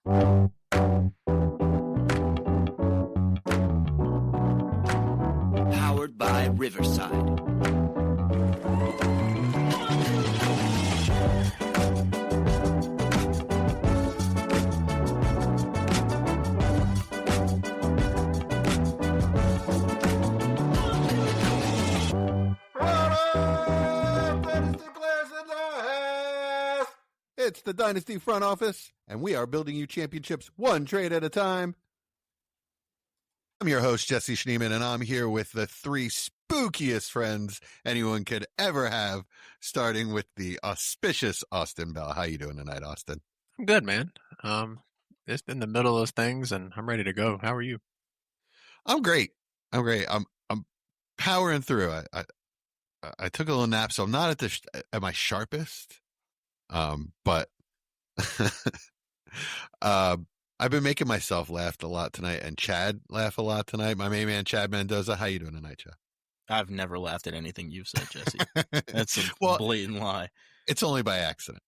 Powered by Riverside. It's the Dynasty Front Office, and we are building you championships one trade at a time. I'm your host, Jesse Schneeman, and I'm here with the three spookiest friends anyone could ever have, starting with the auspicious Austin Bell. How you doing tonight, Austin? I'm good, man. It's been the middle of things, and I'm ready to go. How are you? I'm great. I'm powering through. I took a little nap, so I'm not at my sharpest. But I've been making myself laugh a lot tonight, and Chad laugh a lot tonight. My main man, Chad Mendoza. How you doing tonight, Chad? I've never laughed at anything you've said, Jesse. That's a blatant lie. It's only by accident.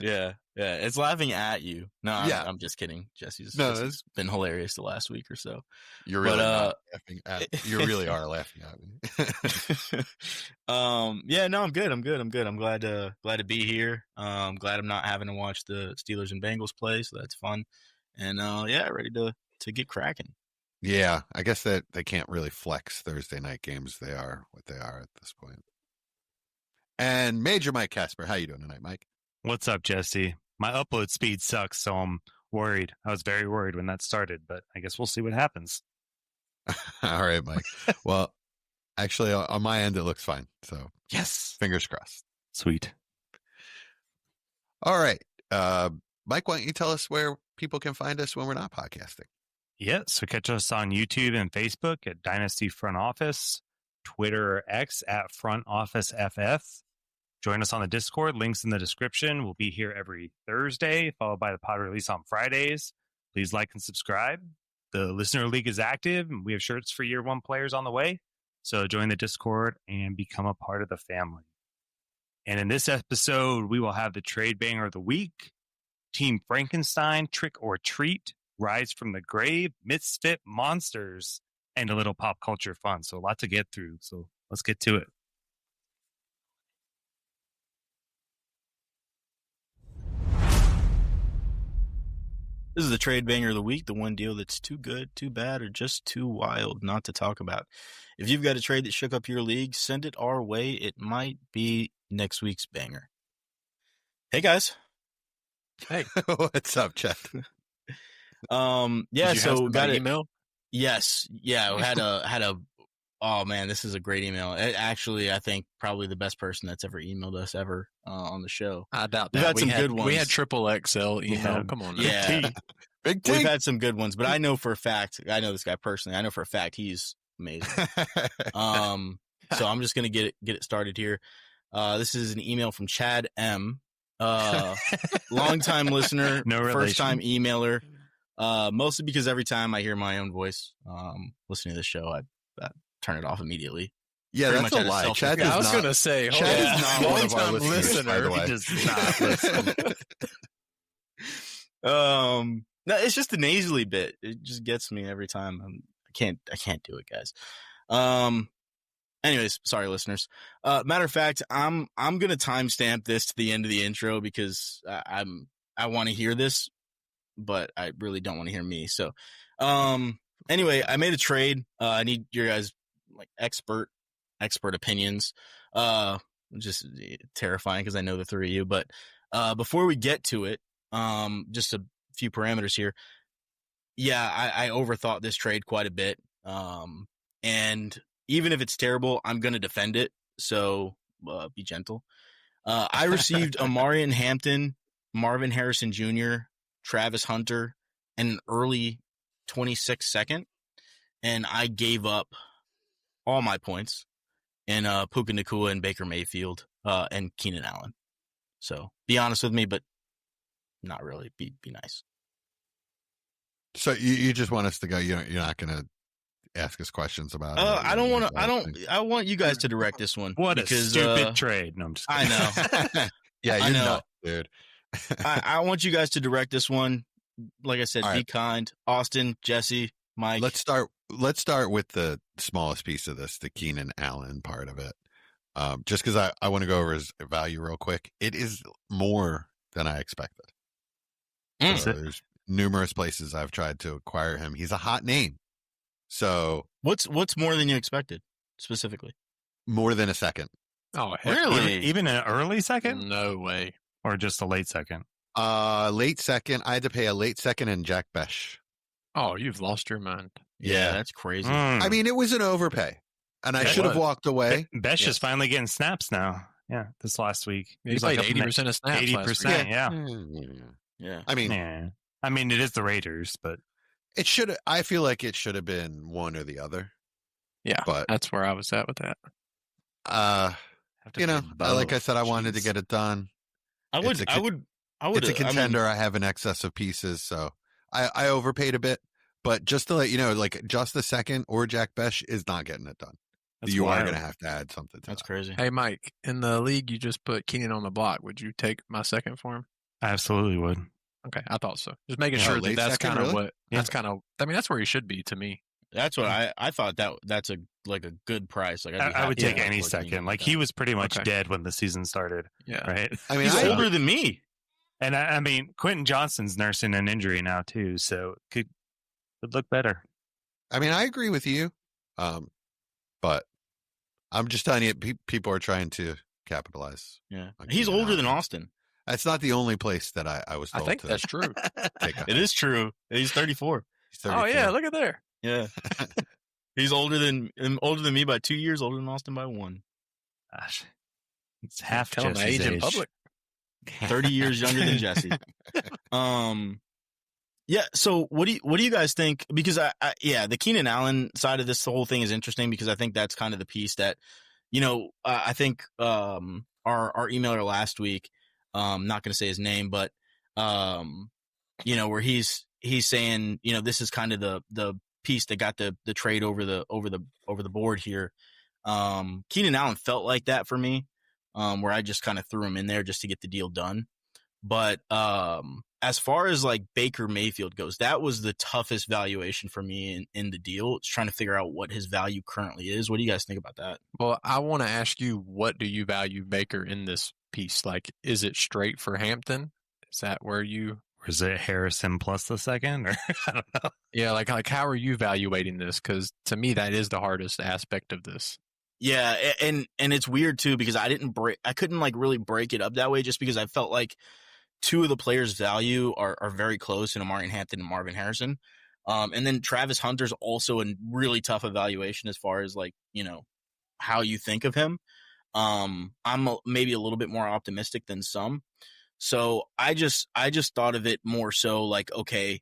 Yeah. It's laughing at you. No, yeah. I'm just kidding. Jesse's been hilarious the last week or so. You're really not laughing at. You really are laughing at me. Yeah, no, I'm good. I'm glad to be here. Glad I'm not having to watch the Steelers and Bengals play, so that's fun. And ready to get cracking. Yeah, I guess that they can't really flex Thursday night games. They are what they are at this point. And Major Mike Casper, how you doing tonight, Mike? What's up, Jesse? My upload speed sucks, so I'm worried. I was very worried when that started, but I guess we'll see what happens. All right, Mike. Well, actually, on my end, it looks fine. So, yes, fingers crossed. Sweet. All right. Mike, why don't you tell us where people can find us when we're not podcasting? Yeah, so catch us on YouTube and Facebook at Dynasty Front Office, Twitter or X at Front Office FF. Join us on the Discord. Links in the description. We'll be here every Thursday, followed by the pod release on Fridays. Please like and subscribe. The Listener League is active, and we have shirts for year one players on the way. So join the Discord and become a part of the family. And in this episode, we will have the trade banger of the week, Team Frankenstein, Trick or Treat, Rise from the Grave, Misfit Monsters, and a little pop culture fun. So a lot to get through. So let's get to it. This is the trade banger of the week, the one deal that's too good, too bad, or just too wild not to talk about. If you've got a trade that shook up your league, send it our way. It might be next week's banger. Hey, guys. Hey. What's up, Chad? So got an email? Yes. Yeah, we had a oh man, this is a great email. Actually, I think probably the best person that's ever emailed us ever on the show. I doubt that. We've had some good ones. We had triple XL email. Come on. Yeah. Big T. We've had some good ones, but I know for a fact, I know this guy personally. I know for a fact he's amazing. So I'm just going to get it started here. This is an email from Chad M. Longtime listener, first time emailer. Mostly because every time I hear my own voice listening to the show, I turn it off immediately. Yeah, Pretty that's much a lie. Chad Chad I was going to say, Chad is not one of our long-time listeners, by the way. He does not listen. No, it's just the nasally bit. It just gets me every time. I can't do it, guys. Anyways, sorry, listeners. Matter of fact, I'm gonna timestamp this to the end of the intro because I want to hear this, but I really don't want to hear me. So, anyway, I made a trade. I need your guys like expert opinions. Just terrifying because I know the three of you. But before we get to it, just a few parameters here. Yeah, I overthought this trade quite a bit. And even if it's terrible, I'm going to defend it. So be gentle. I received Amarian Hampton, Marvin Harrison Jr., Travis Hunter, and an early 26th second. And I gave up all my points in Puka Nacua and Baker Mayfield and Keenan Allen. So be honest with me, but not really. Be nice. So you just want us to go, you're not going to ask us questions about it? I want you guys to direct this one. What a stupid trade. No, I'm just kidding. I know. Yeah, you're nuts, dude. I want you guys to direct this one. like I said, All be right. kind. Austin, Jesse, Mike. Let's start with the smallest piece of this, the Keenan Allen part of it. Just because I want to go over his value real quick. It is more than I expected. So there's numerous places I've tried to acquire him. He's a hot name. So What's more than you expected, specifically? more than a second. Oh, heck, Really? Even an early second, no way. or just a late second? Late second. I had to pay a late second and Jack Besh. Oh, you've lost your mind. Yeah, that's crazy. I mean, it was an overpay, and I It should have was. walked away. Besh is finally getting snaps now. Yeah, this last week He played 80% of snaps. 80%. Yeah. Yeah. I mean, Yeah. I mean, it is the Raiders, but it should. I feel like it should have been one or the other. Yeah, But that's where I was at with that. have to you know, pay like I both. said, I wanted to Jeez. get it done. I would. It's a contender. I have an excess of pieces, so I overpaid a bit. But just to let you know, like just the second or Jack Besh is not getting it done. That's You are wild. going to have to add something to That's that. crazy. Hey, Mike, in the league you just put Keenan on the block. Would you take my second for him? I absolutely would. Okay, I thought so. Just making Yeah, sure late that's second, kind of really? what. That's kind of. I mean, that's where he should be to me. That's what I thought. That's a good price. Like I would take happy any to second. Like he he was pretty much Okay. dead when the season started, Yeah. right? I mean, He's I, older than me. And I mean, Quentin Johnston's nursing an injury now too, so it could look better. I mean, I agree with you. But I'm just telling you, people are trying to capitalize. Yeah, on he's Keenan older than Allen. Austin. That's not the only place that I was I told think to that's true. take a It is true. He's 34. He's Oh yeah, 34. look at there. Yeah, he's older than me by 2 years. Older than Austin by 1. Gosh, it's half Tell him the Jesse's age in public. 30 years younger than Jesse. Yeah. So what do you guys think? Because the Keenan Allen side of this whole thing is interesting because I think that's kind of the piece that, I think our emailer last week, not going to say his name, but where he's saying, this is kind of the piece that got the trade over the board here. Keenan Allen felt like that for me, where I just kind of threw him in there just to get the deal done. But as far as like Baker Mayfield goes, that was the toughest valuation for me in the deal. It's trying to figure out what his value currently is. What do you guys think about that? Well, I want to ask you, what do you value Baker in this piece? Like, is it straight for Hampton? Is that where you? Or is it Harrison plus the second? Or I don't know. Yeah, like how are you evaluating this? Because to me, that is the hardest aspect of this. Yeah, and it's weird too because I couldn't like really break it up that way just because I felt like two of the players' value are very close in Amari Hampton and Marvin Harrison. And then Travis Hunter's also a really tough evaluation as far as like, how you think of him. I'm maybe a little bit more optimistic than some. So I just thought of it more so like, okay,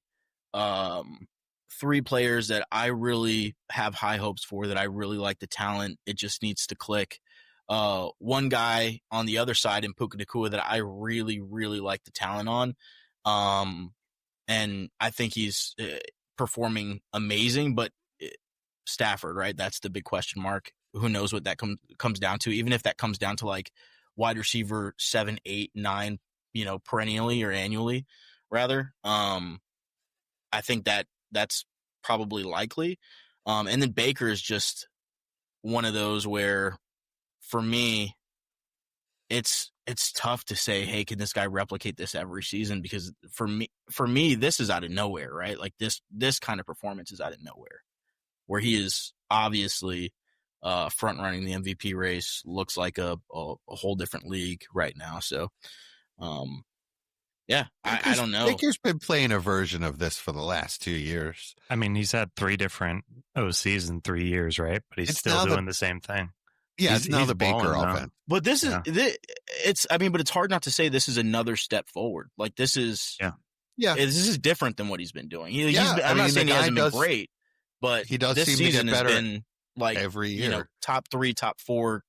3 players that I really have high hopes for, that I really like the talent. It just needs to click. One guy on the other side in Puka Nacua that I really, really like the talent on. And I think he's performing amazing, but Stafford, right? That's the big question mark. Who knows what that comes down to? Even if that comes down to like wide receiver 7, 8, 9, perennially or annually rather. I think that's probably likely. And then Baker is just one of those where, for me, it's tough to say, hey, can this guy replicate this every season? Because for me, this is out of nowhere, right? Like this kind of performance is out of nowhere, where he is obviously front running the MVP race. Looks like a whole different league right now. So, yeah, I don't know. Baker's been playing a version of this for the last 2 years. I mean, he's had 3 different OCs in 3 years, right? But he's It's still now doing the same thing. Yeah, He's- it's now he's the Baker balling now. offense. But this is Yeah. but it's hard not to say this is another step forward. Like this is Yeah, this is different than what he's been doing. Yeah, I'm not saying the he guy hasn't been does- great, but he does this seem to get season has better been like every year. top 3, top 4.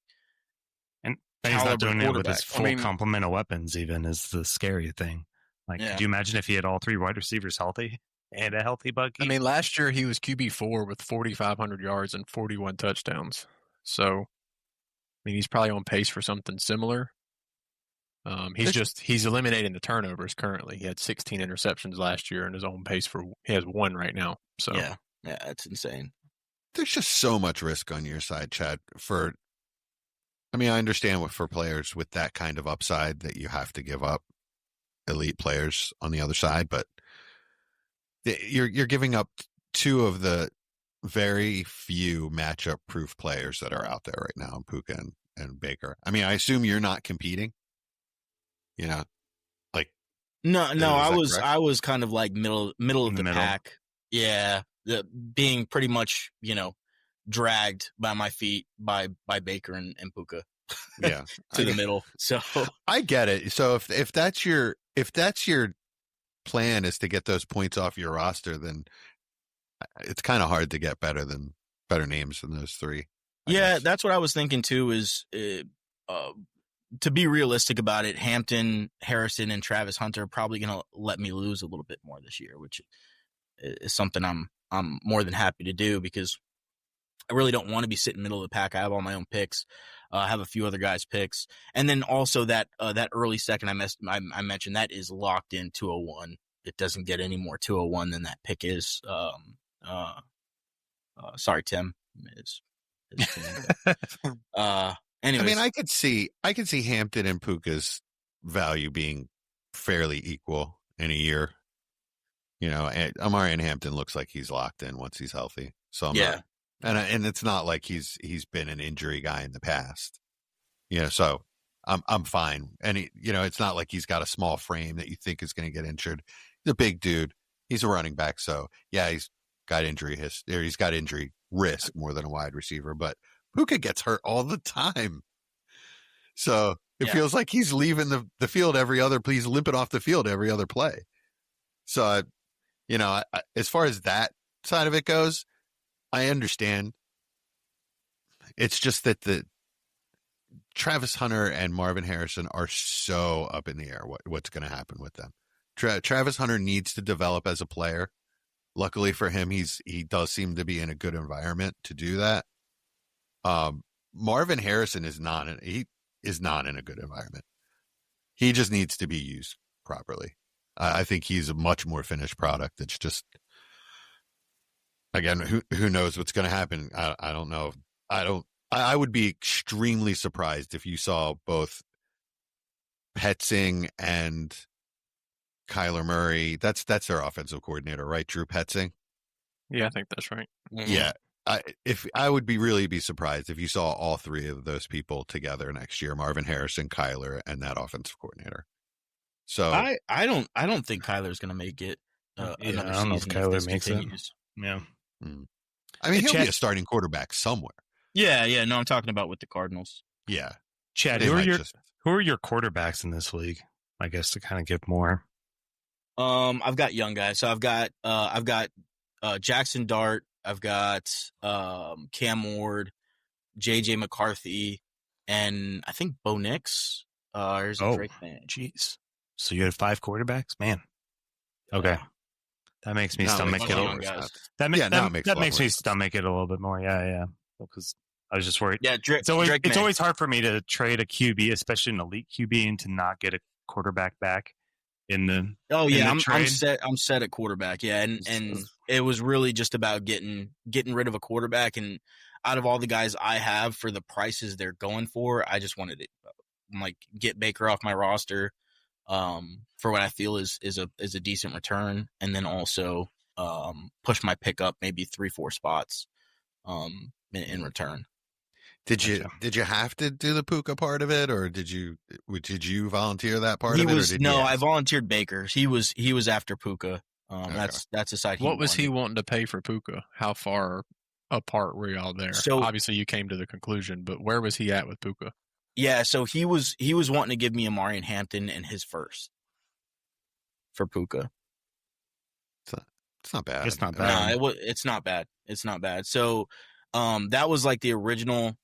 And he's not caliber doing it with his quarterback. full I mean- complement of weapons, even, is the scary thing. Like, Yeah. could you imagine if he had all 3 wide receivers healthy and a healthy Bucky? I mean, last year he was QB4 with 4,500 yards and 41 touchdowns. So, I mean, he's probably on pace for something similar. He's eliminating the turnovers currently. He had 16 interceptions last year and his own pace he has 1 right now. So yeah, that's insane. There's just so much risk on your side, Chad. I understand for players with that kind of upside that you have to give up elite players on the other side, but you're giving up 2 of the very few matchup proof players that are out there right now, Puka and Baker. I assume you're not competing. No, I was kind of like middle of the pack. Yeah, being pretty much, dragged by my feet by Baker and Puka. Yeah, to the middle. So I get it. So if that's your plan is to get those points off your roster, then it's kind of hard to get better names than those 3. I guess. That's what I was thinking too. Is to be realistic about it, Hampton, Harrison, and Travis Hunter are probably going to let me lose a little bit more this year, which is something I'm more than happy to do because I really don't want to be sitting middle of the pack. I have all my own picks. I have a few other guys' picks, and then also that early second I mentioned that is locked in 201. It doesn't get any more 201 than that pick is. Sorry, Tim. Is Tim. Anyways. I could see Hampton and Puka's value being fairly equal in a year. Amari and Hampton looks like he's locked in once he's healthy. So and it's not like he's been an injury guy in the past. So I'm fine. And it's not like he's got a small frame that you think is going to get injured. He's a big dude. He's a running back, so yeah, he's got injury he's got injury risk more than a wide receiver, but Puka gets hurt all the time. So it feels like he's leaving the field he's limping off the field every other play. So, as far as that side of it goes, I understand. It's just that the Travis Hunter and Marvin Harrison are so up in the air. What's going to happen with them? Travis Hunter needs to develop as a player. Luckily for him, he does seem to be in a good environment to do that. Marvin Harrison is not in a good environment. He just needs to be used properly. I think he's a much more finished product. It's just, again, who knows what's going to happen? I don't know. I would be extremely surprised if you saw both Petzing and Kyler Murray. That's their offensive coordinator, right? Drew Petzing. Yeah, I think that's right. Yeah. I would be surprised if you saw all 3 of those people together next year: Marvin Harrison, Kyler, and that offensive coordinator. So I don't think Kyler's going to make it. I don't know if Kyler makes it. Yeah, he'll be a starting quarterback somewhere. Yeah. No, I'm talking about with the Cardinals. Yeah, Chad, who are your quarterbacks in this league? I guess to kind of give more. I've got young guys. So I've got Jaxson Dart. I've got Cam Ward, JJ McCarthy, and I think Bo Nix. There's a Drake fan. Jeez. So you had 5 quarterbacks? Man. Okay. That makes me stomach it a little bit. That makes me stomach it a little bit more. Yeah. Because I was just worried. Yeah, it's always hard for me to trade a QB, especially an elite QB, and to not get a quarterback back in the I'm set at quarterback. Yeah, and it was really just about getting rid of a quarterback, and out of all the guys I have for the prices they're going for, I just wanted to get Baker off my roster for what I feel is a decent return, and then also push my pick up maybe 3-4 spots in return. Did you have to do the Puka part of it, or did you volunteer that part of it? I volunteered Baker. He was after Puka. Okay. That's a side. What was he wanting to pay for Puka? How far apart were y'all there? So obviously you came to the conclusion, but where was he at with Puka? Yeah, so he was wanting to give me Amari and Hampton and his first for Puka. It's not bad. It's not bad. No, it's not bad. It's not bad. So. That was the original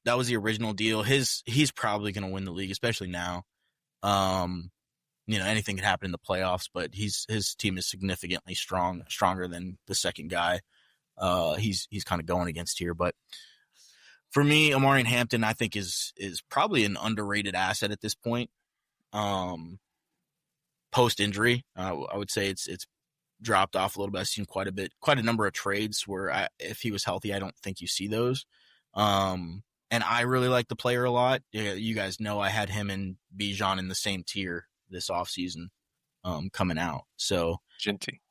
deal. He's probably going to win the league, especially now. Anything can happen in the playoffs, but his team is significantly stronger than the second guy. He's kind of going against here, but for me, Amari and Hampton, I think is probably an underrated asset at this point. post injury. I would say it's dropped off a little bit. I've seen quite a number of trades where if he was healthy, I don't think you see those. And I really like the player a lot. You guys know I had him and Bijan in the same tier this offseason coming out. So Genty.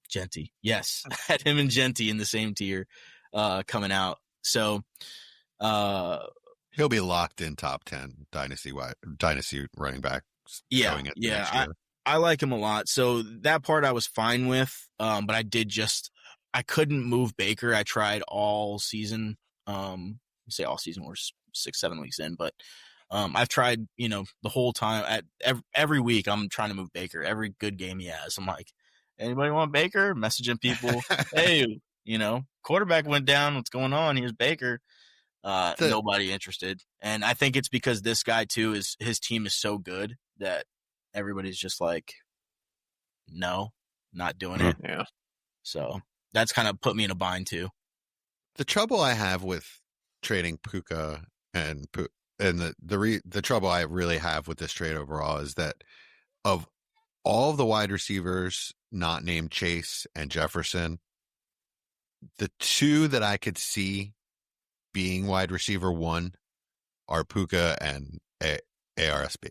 Genty. Yes. I had him and Genty in the same tier coming out. So he'll be locked in top 10 dynasty running back. Yeah. I like him a lot. So that part I was fine with. But I couldn't move Baker. I tried all season. Say all season, we're 6-7 weeks in, but I've tried, the whole time. Every week I'm trying to move Baker. Every good game he has, I'm like, anybody want Baker? Messaging people, hey, quarterback went down. What's going on? Here's Baker. Nobody interested. And I think it's because this guy too his team is so good that everybody's just like, no, not doing it. Yeah. So that's kind of put me in a bind too. The trouble I have with trading Puka and the trouble I really have with this trade overall is that of all of the wide receivers not named Chase and Jefferson, the two that I could see being wide receiver 1 are Puka and ARSB.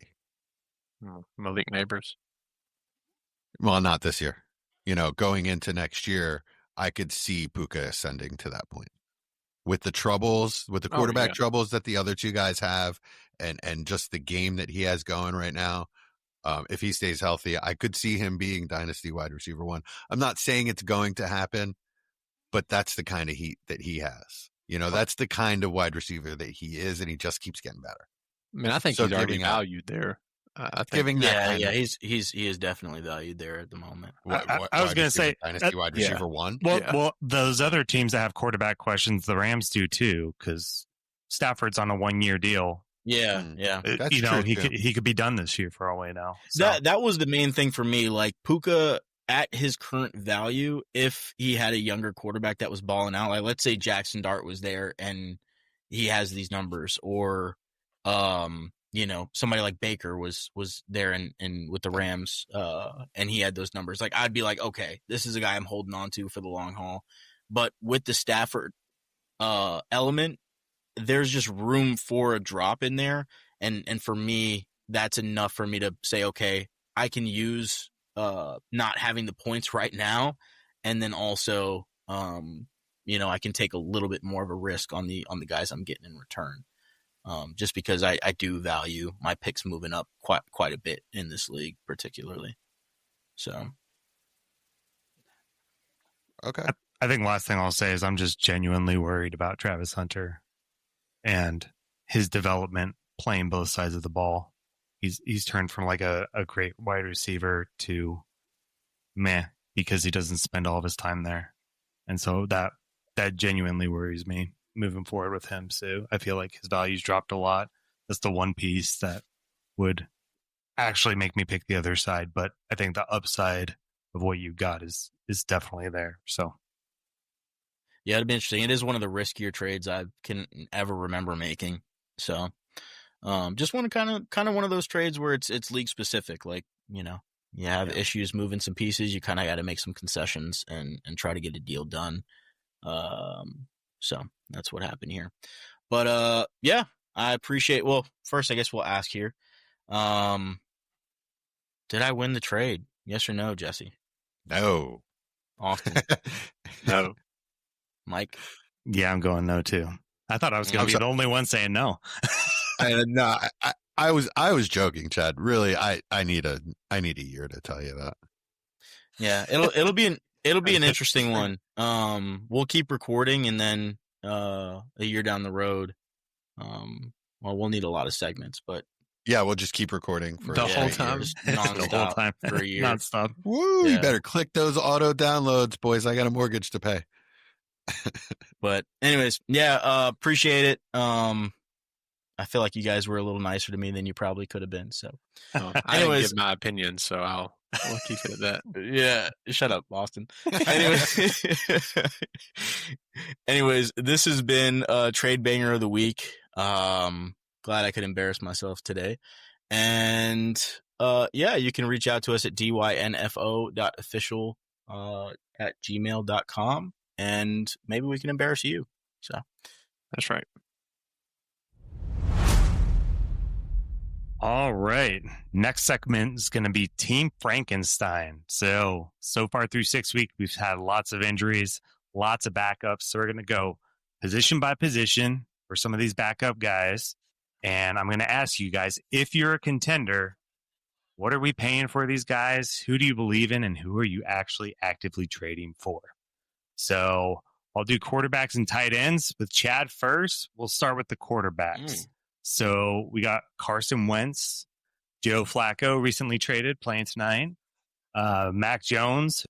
Malik Neighbors. Well, not this year. Going into next year, I could see Puka ascending to that point. With the quarterback troubles that the other two guys have, and just the game that he has going right now, if he stays healthy, I could see him being dynasty wide receiver 1. I'm not saying it's going to happen, but that's the kind of heat that he has. That's the kind of wide receiver that he is, and he just keeps getting better. I mean, I think he's already valued there. I think he is definitely valued there at the moment. I was going to say dynasty wide receiver 1. Well, those other teams that have quarterback questions, the Rams do too, because Stafford's on a 1-year deal. Yeah. That's true, he could be done this year for all we know. So. That was the main thing for me. Like Puka at his current value, if he had a younger quarterback that was balling out, like let's say Jaxson Dart was there and he has these numbers, or somebody like Baker was there and with the Rams, and he had those numbers. Like I'd be like, okay, this is a guy I'm holding on to for the long haul. But with the Stafford element, there's just room for a drop in there, and for me, that's enough for me to say, okay, I can use not having the points right now, and then also I can take a little bit more of a risk on the guys I'm getting in return. Just because I do value my picks moving up quite a bit in this league, particularly. So, okay. I think last thing I'll say is I'm just genuinely worried about Travis Hunter and his development playing both sides of the ball. He's turned from like a great wide receiver to meh because he doesn't spend all of his time there, and so that genuinely worries me moving forward with him. So I feel like his value's dropped a lot. That's the one piece that would actually make me pick the other side. But I think the upside of what you got is definitely there. So yeah, it'd be interesting. It is one of the riskier trades I can ever remember making. So just one kind of one of those trades where it's league specific. Like, you have issues moving some pieces. You kind of got to make some concessions and try to get a deal done. So that's what happened here. But I appreciate. Well, first I guess we'll ask here. Did I win the trade? Yes or no, Jesse? No. Austin? No. Mike? Yeah, I'm going no too. I thought I was going to be the only one saying no. No, I was joking, Chad. Really, I need a year to tell you that. Yeah, it'll be an interesting one. We'll keep recording, and then a year down the road, we'll need a lot of segments, but yeah, we'll just keep recording for the whole time, nonstop, the whole time for a year, nonstop. Woo! Yeah. You better click those auto downloads, boys. I got a mortgage to pay. But anyways, appreciate it. I feel like you guys were a little nicer to me than you probably could have been. So, I didn't give my opinion, so I'll keep it at that. Yeah, shut up, Austin. Anyways, this has been Trade Banger of the Week. Glad I could embarrass myself today. And you can reach out to us at dynfo.official@gmail.com, and maybe we can embarrass you. So That's right. All right. Next segment is going to be Team Frankenstein. So far through 6 weeks, we've had lots of injuries, lots of backups. So we're going to go position by position for some of these backup guys. And I'm going to ask you guys, if you're a contender, what are we paying for these guys? Who do you believe in? And who are you actually actively trading for? So I'll do quarterbacks and tight ends with Chad first. We'll start with the quarterbacks. So we got Carson Wentz, Joe Flacco recently traded, playing tonight. Mac Jones.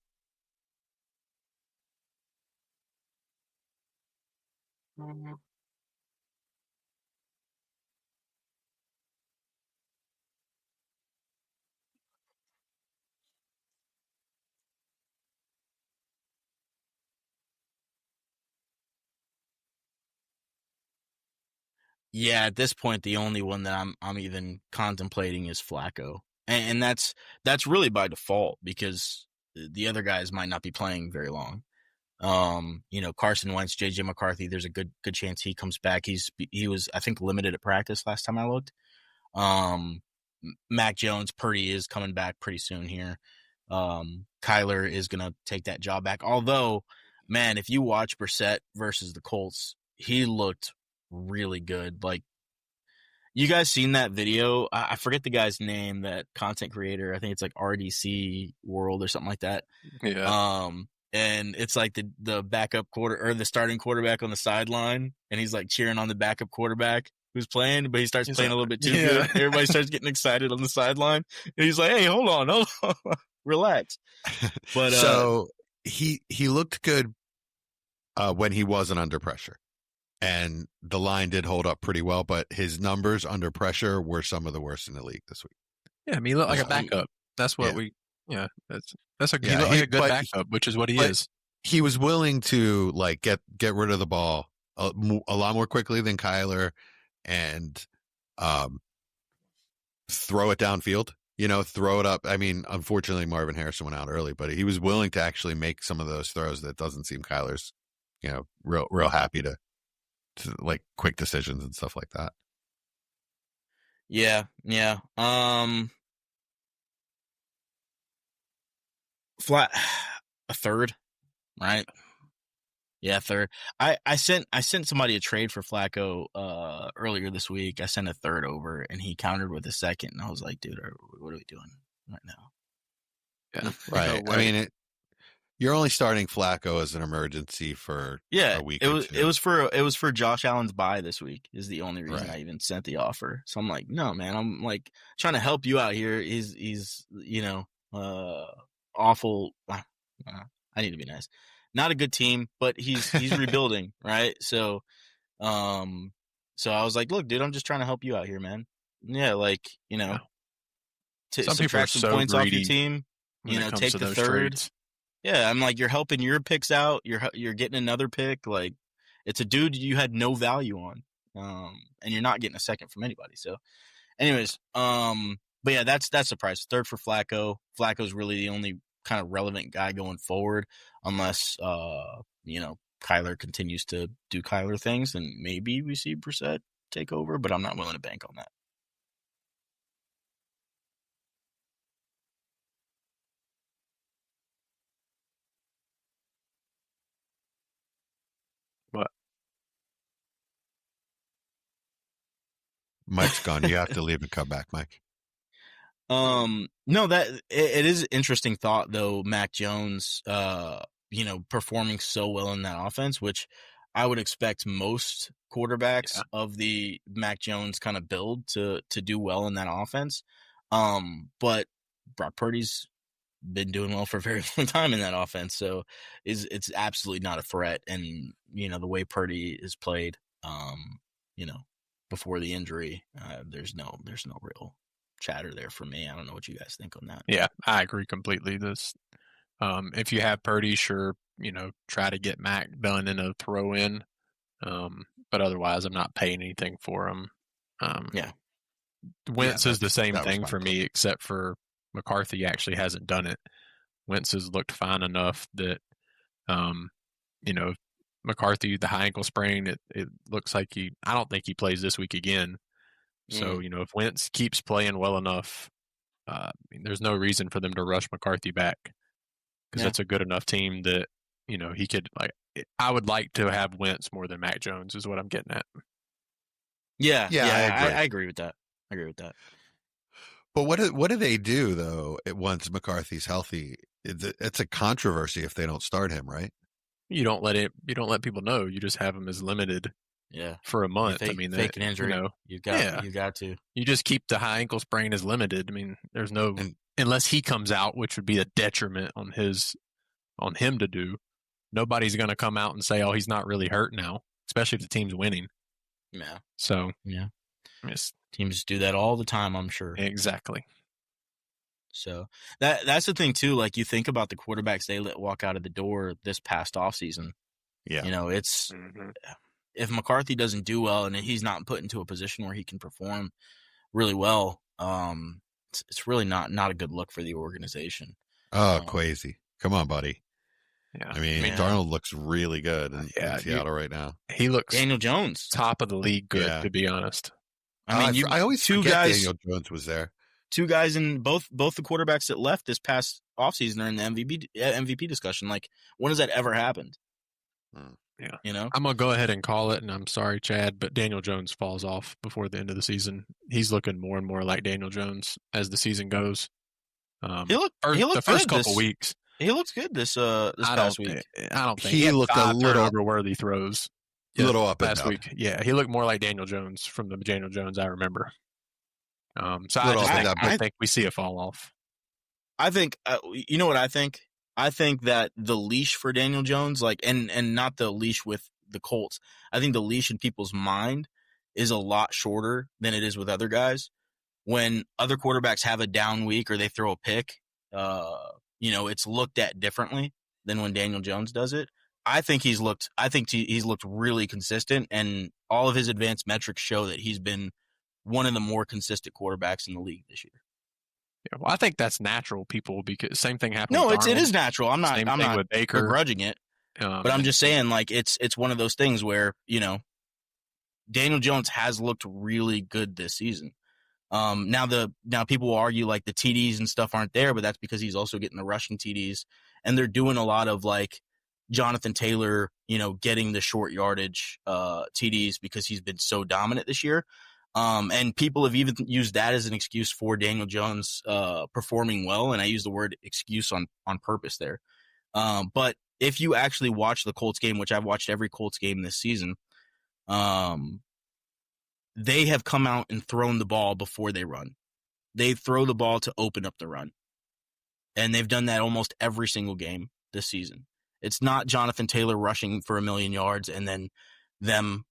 Yeah, at this point, the only one that I'm even contemplating is Flacco, and that's really by default because the other guys might not be playing very long. Carson Wentz, JJ McCarthy. There's a good chance he comes back. He was, I think, limited at practice last time I looked. Mac Jones, Purdy is coming back pretty soon here. Kyler is gonna take that job back. Although, man, if you watch Brissett versus the Colts, he looked really good. Like, you guys seen that video? I forget the guy's name, that content creator. I think it's like RDC World or something like that. Yeah. And it's like the backup the starting quarterback on the sideline, and he's like cheering on the backup quarterback who's playing, but he starts playing a little bit too good. Everybody starts getting excited on the sideline, and he's like, "Hey, hold on, relax." But so he looked good when he wasn't under pressure. And the line did hold up pretty well, but his numbers under pressure were some of the worst in the league this week. Yeah, I mean, he looked like a backup. That's what he looked like a good backup, which is what he is. He was willing to like get rid of the ball a lot more quickly than Kyler, and throw it downfield. Throw it up. I mean, unfortunately, Marvin Harrison went out early, but he was willing to actually make some of those throws that doesn't seem Kyler's, real happy to like quick decisions and stuff like that. Yeah. Flat a third, right? Yeah, third. I sent somebody a trade for Flacco earlier this week. I sent a third over, and he countered with a second, and I was like, dude, what are we doing right now? Yeah, right. I mean, you're only starting Flacco as an emergency for a week. It was for Josh Allen's bye this week is the only reason I even sent the offer. So I'm like, no, man, I'm like trying to help you out here. He's awful. I need to be nice. Not a good team, but he's rebuilding, right? So I was like, look, dude, I'm just trying to help you out here, man. Yeah, like, subtract some points off your team. Take the third. Trades. Yeah, I'm like, you're helping your picks out. You're getting another pick. Like, it's a dude you had no value on, and you're not getting a second from anybody. So, anyways, but yeah, that's the price. Third for Flacco. Flacco's really the only kind of relevant guy going forward, unless Kyler continues to do Kyler things, and maybe we see Brissett take over. But I'm not willing to bank on that. Mike's gone. You have to leave and come back, Mike. No, that it is an interesting thought though. Mac Jones, performing so well in that offense, which I would expect most quarterbacks of the Mac Jones kind of build to do well in that offense. But Brock Purdy's been doing well for a very long time in that offense, so it's absolutely not a threat. And the way Purdy is played, before the injury, there's no real chatter there for me. I don't know what you guys think on that. Yeah, I agree completely. This, if you have Purdy, sure, try to get Mac done in a throw in, but otherwise, I'm not paying anything for him. Yeah. Wentz is the same that was thing fine. for me, except for McCarthy actually hasn't done it. Wentz has looked fine enough that, McCarthy, the high ankle sprain, it looks like I don't think he plays this week again. So, if Wentz keeps playing well enough, there's no reason for them to rush McCarthy back because that's a good enough team that, he could, I would like to have Wentz more than Mac Jones is what I'm getting at. Yeah, I agree with that. But what do they do though once McCarthy's healthy? It's a controversy if they don't start him, right? You don't let people know. You just have him as limited. Yeah, for a month. Fake an injury. You got to. You just keep the high ankle sprain as limited. I mean, there's no unless he comes out, which would be a detriment on him to do. Nobody's going to come out and say, "Oh, he's not really hurt now," especially if the team's winning. Yeah. So yeah, teams do that all the time. I'm sure. Exactly. So that's the thing too. Like you think about the quarterbacks they let walk out of the door this past offseason. Yeah. It's if McCarthy doesn't do well and he's not put into a position where he can perform really well, it's really not a good look for the organization. Oh, Kwesi. Come on, buddy. Yeah. I mean, Darnold looks really good in Seattle right now. He looks Daniel Jones, top of the league good, to be honest. I mean, I always forget Daniel Jones was there. Two guys in both the quarterbacks that left this past offseason are in the MVP discussion. Like, when has that ever happened? Yeah. I'm going to go ahead and call it, and I'm sorry, Chad, but Daniel Jones falls off before the end of the season. He's looking more and more like Daniel Jones as the season goes. He looked the first good couple weeks. He looked good this past week. I don't think he looked a little turnover-worthy throws. A little up last week. Yeah, he looked more like Daniel Jones from the Daniel Jones I remember. So I think we see a fall off. I think you know what I think. I think that the leash for Daniel Jones, and not the leash with the Colts. I think the leash in people's mind is a lot shorter than it is with other guys. When other quarterbacks have a down week or they throw a pick, it's looked at differently than when Daniel Jones does it. I think he's looked really consistent, and all of his advanced metrics show that he's been one of the more consistent quarterbacks in the league this year. Yeah, well, I think that's natural, people, because same thing happened. No, with Darnold. it is natural. I'm not with Baker, begrudging it, but I'm just saying, it's one of those things where Daniel Jones has looked really good this season. Now people will argue the TDs and stuff aren't there, but that's because he's also getting the rushing TDs, and they're doing a lot of Jonathan Taylor, getting the short yardage TDs because he's been so dominant this year. And people have even used that as an excuse for Daniel Jones performing well, and I use the word excuse on purpose there. But if you actually watch the Colts game, which I've watched every Colts game this season, they have come out and thrown the ball before they run. They throw the ball to open up the run. And they've done that almost every single game this season. It's not Jonathan Taylor rushing for 1,000,000 yards and then them,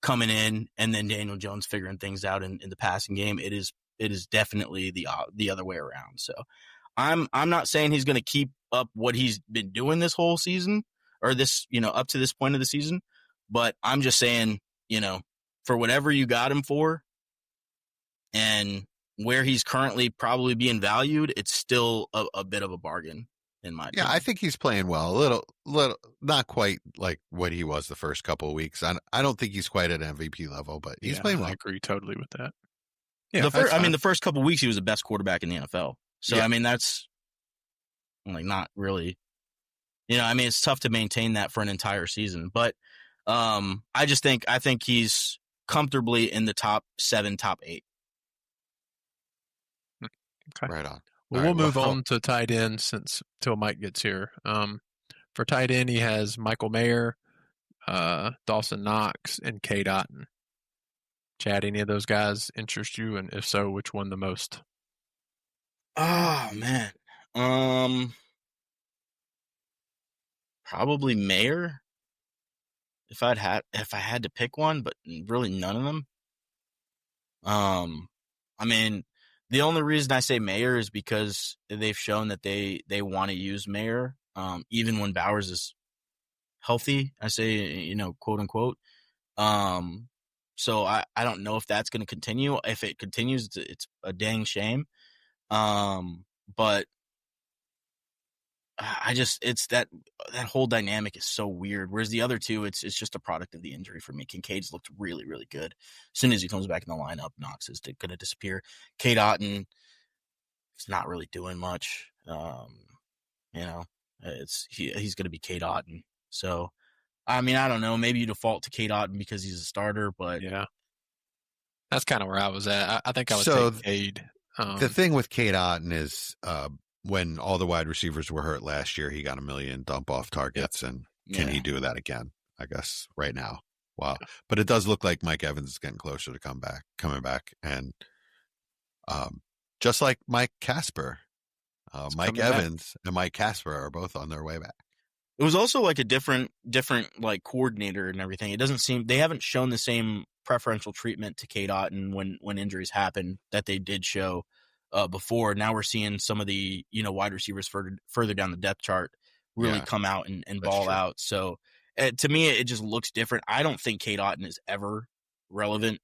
coming in and then Daniel Jones figuring things out in the passing game. It is definitely the other way around. So I'm not saying he's going to keep up what he's been doing this whole season or this, up to this point of the season. But I'm just saying, for whatever you got him for and where he's currently probably being valued, it's still a bit of a bargain. In my opinion. I think he's playing well. A little, not quite like what he was the first couple of weeks. I don't think he's quite at MVP level, but he's playing well. I agree totally with that. Yeah, the first couple of weeks he was the best quarterback in the NFL. So that's not really, it's tough to maintain that for an entire season. But I think he's comfortably in the top 7, top 8. Okay, right on. Well, we'll move on to tight end till Mike gets here. For tight end, he has Michael Mayer, Dawson Knox, and Cade Otton. Chad, any of those guys interest you? And if so, which one the most? Oh, man. Probably Mayer. If I had to pick one, but really none of them. I mean, the only reason I say Mayer is because they've shown that they want to use Mayer, even when Bowers is healthy. I say, quote unquote. So I don't know if that's going to continue. If it continues, it's a dang shame. But it's that whole dynamic is so weird. Whereas the other two, it's just a product of the injury for me. Kincaid's looked really, really good. As soon as he comes back in the lineup, Knox is going to disappear. Cade Otton is not really doing much. He's going to be Cade Otton. So, I mean, I don't know. Maybe you default to Cade Otton because he's a starter, but yeah, that's kind of where I was at. I think I would take Cade. The thing with Cade Otton is when all the wide receivers were hurt last year, he got 1 million dump off targets. Yep. And can he do that again? I guess right now. Wow. But it does look like Mike Evans is getting closer to coming back. And just like Mike Casper, Mike Evans and Mike Casper are both on their way back. It was also like a different like coordinator and everything. It doesn't seem they haven't shown the same preferential treatment to Cade Otton when injuries happen that they did show before. Now we're seeing some of the wide receivers further down the depth chart really come out and ball out. So to me, it just looks different. I don't think Cade Otton is ever relevant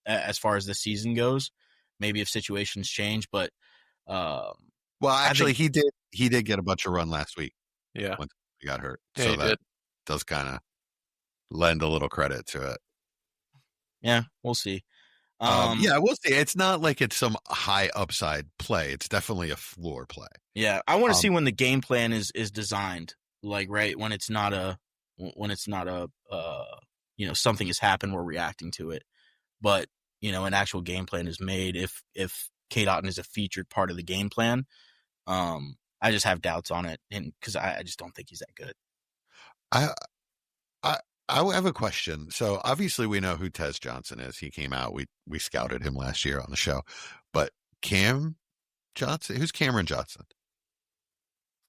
as far as the season goes. Maybe if situations change, but well, actually, he did get a bunch of run last week. Yeah, once he got hurt, yeah, so that does kind of lend a little credit to it. Yeah, we'll see. Yeah, we'll see. It's not like it's some high upside play. It's definitely a floor play. Yeah, I want to see when the game plan is designed, like when it's not a something has happened, we're reacting to it, but an actual game plan is made. If Cade Otton is a featured part of the game plan, I just have doubts on it, and because I just don't think he's that good. I have a question. So obviously we know who Tez Johnson is. He came out. We scouted him last year on the show. But Cam Johnson, who's Cameron Johnson?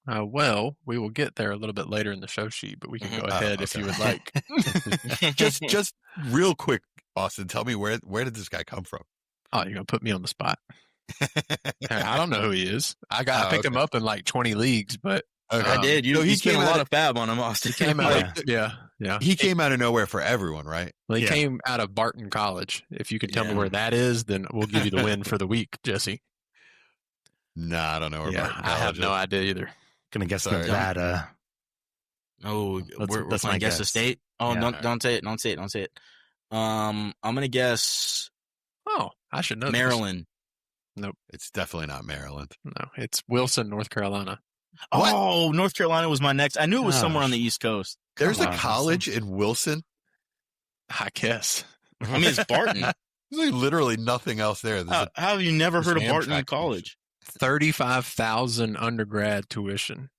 Well, we will get there a little bit later in the show sheet, but we can go ahead if you would like. just real quick, Austin, tell me where did this guy come from? Oh, you're gonna put me on the spot. I don't know who he is. I picked him up in like 20 leagues, but I did. He spent a lot of fab on him, Austin. He came out. Yeah. He came out of nowhere for everyone, right? Well, he came out of Barton College. If you can tell me where that is, then we'll give you the win for the week, Jesse. Nah, I don't know where Barton College I have no idea either. Gonna guess Nevada. Oh, that's my guess. The state. Oh, yeah. Don't say it. Don't say it. Don't say it. I'm gonna guess. Oh, I should know. Maryland. This. Nope, it's definitely not Maryland. No, it's Wilson, North Carolina. What? Oh, North Carolina was my next. I knew it was somewhere on the East Coast. There's a college in Wilson. I guess. I mean, it's Barton. There's like literally nothing else there. How have you never heard of Barton College? 35,000 undergrad tuition.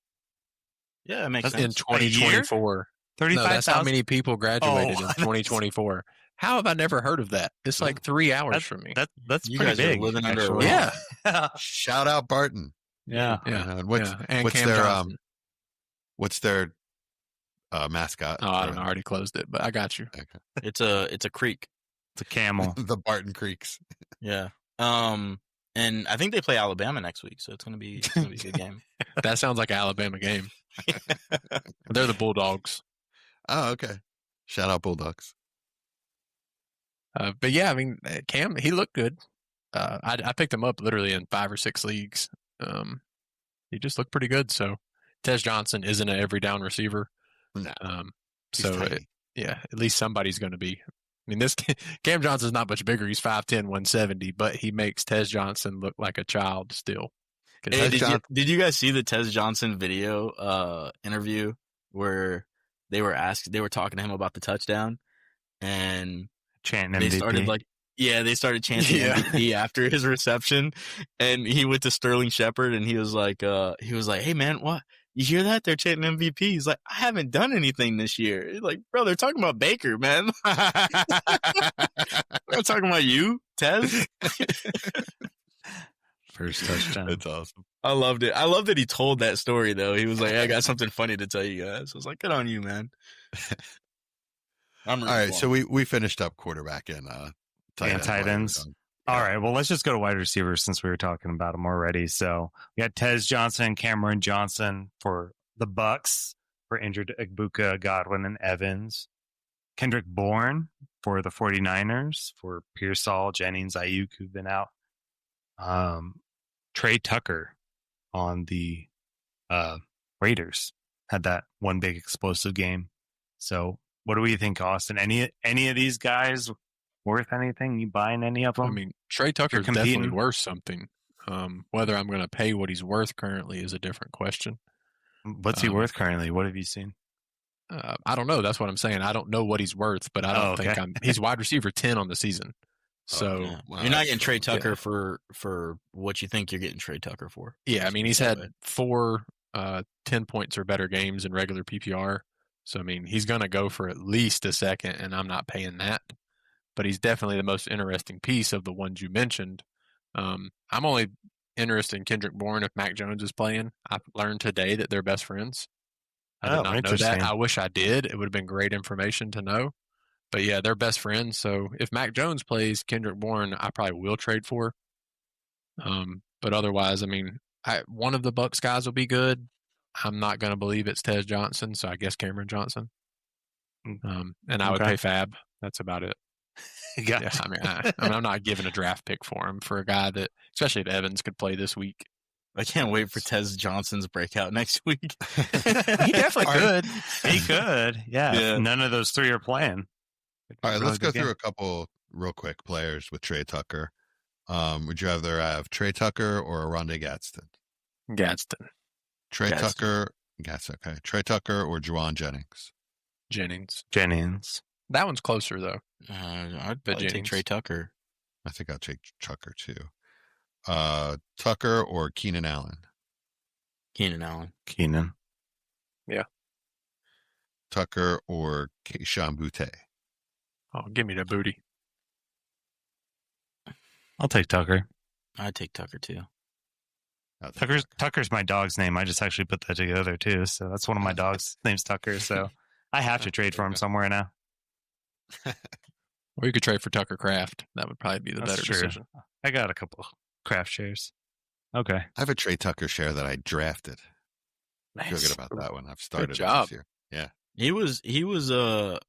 Yeah, that makes sense. In 2024. 35,000. That's how many people graduated in 2024. How have I never heard of that? It's like 3 hours from me. That's you pretty guys big. Are living under a rock. Yeah. Shout out Barton. Yeah. And what's Cam their Johnson. What's their mascot? Oh, I don't know. I already closed it, but I got you. Okay. It's a creek. It's a camel. The Barton Creeks. Yeah. And I think they play Alabama next week, so it's gonna be a good game. That sounds like an Alabama game. They're the Bulldogs. Oh, okay. Shout out Bulldogs. But yeah, I mean, Cam, he looked good. I picked him up literally in 5 or 6 leagues. He just looked pretty good. So Tez Johnson isn't an every down receiver. No. At least somebody's going to be. I mean, this Cam Johnson's not much bigger. He's 5'10", 170, but he makes Tez Johnson look like a child still. Hey, did you guys see the Tez Johnson video interview where they were talking to him about the touchdown and chanting they MVP. started chanting MVP after his reception, and he went to Sterling Shepard and he was like, hey man, what? You hear that? They're chanting MVP. He's like, I haven't done anything this year. He's like, bro, they're talking about Baker, man. They're talking about you, Tez. First touchdown. That's awesome. I loved it. I love that he told that story, though. He was like, hey, I got something funny to tell you guys. I was like, good on you, man. All right, so we finished up quarterback and tight ends. All right, well, let's just go to wide receivers since we were talking about them already. So we had Tez Johnson, Cameron Johnson for the Bucks for injured Egbuka, Godwin, and Evans. Kendrick Bourne for the 49ers, for Pearsall, Jennings, Ayuk, who've been out. Trey Tucker on the Raiders had that one big explosive game. So what do we think, Austin? Any of these guys worth anything? You buying any of them? I mean, Trey Tucker's definitely worth something. Whether I'm going to pay what he's worth currently is a different question. What's he worth currently? What have you seen? I don't know. That's what I'm saying. I don't know what he's worth, but I don't think he's wide receiver 10 on the season. So Well, you're not getting Trey Tucker for what you think you're getting Trey Tucker for. Yeah, I mean, he's had 4 10 points or better games in regular PPR. So, I mean, he's going to go for at least a second, and I'm not paying that. But he's definitely the most interesting piece of the ones you mentioned. I'm only interested in Kendrick Bourne if Mac Jones is playing. I've learned today that they're best friends. I did not know that. I wish I did. It would have been great information to know. But yeah, they're best friends. So if Mac Jones plays, Kendrick Bourne, I probably will trade for. But otherwise, I mean, one of the Bucs guys will be good. I'm not going to believe it's Tez Johnson, so I guess Cameron Johnson. And I would pay Fab. That's about it. Yeah, I mean, I'm not giving a draft pick for him for a guy that, especially if Evans could play this week. I can't wait for Tez Johnson's breakout next week. He definitely could. He could. Yeah. None of those 3 are playing. All right, let's go through a couple real quick players with Trey Tucker. Would you rather have Trey Tucker or Rondé Gadsden? Gadsden. Trey Tucker. Okay. Trey Tucker or Juwan Jennings? Jennings. That one's closer, though. I'd probably take Trey Tucker. I think I'll take Tucker, too. Tucker or Keenan Allen? Keenan. Yeah. Tucker or Kayshon Boutte? Oh, give me the booty. I'll take Tucker. I'd take Tucker, too. Tucker's my dog's name. I just actually put that together, too. So that's one of my dogs' name's Tucker. So I have to trade for him somewhere now. Or you could trade for Tucker Kraft. That would probably be the better decision. I got a couple Kraft shares. Okay. I have a Trey Tucker share that I drafted. Nice. I feel good about that one. I've started Good job. this year. Yeah. He was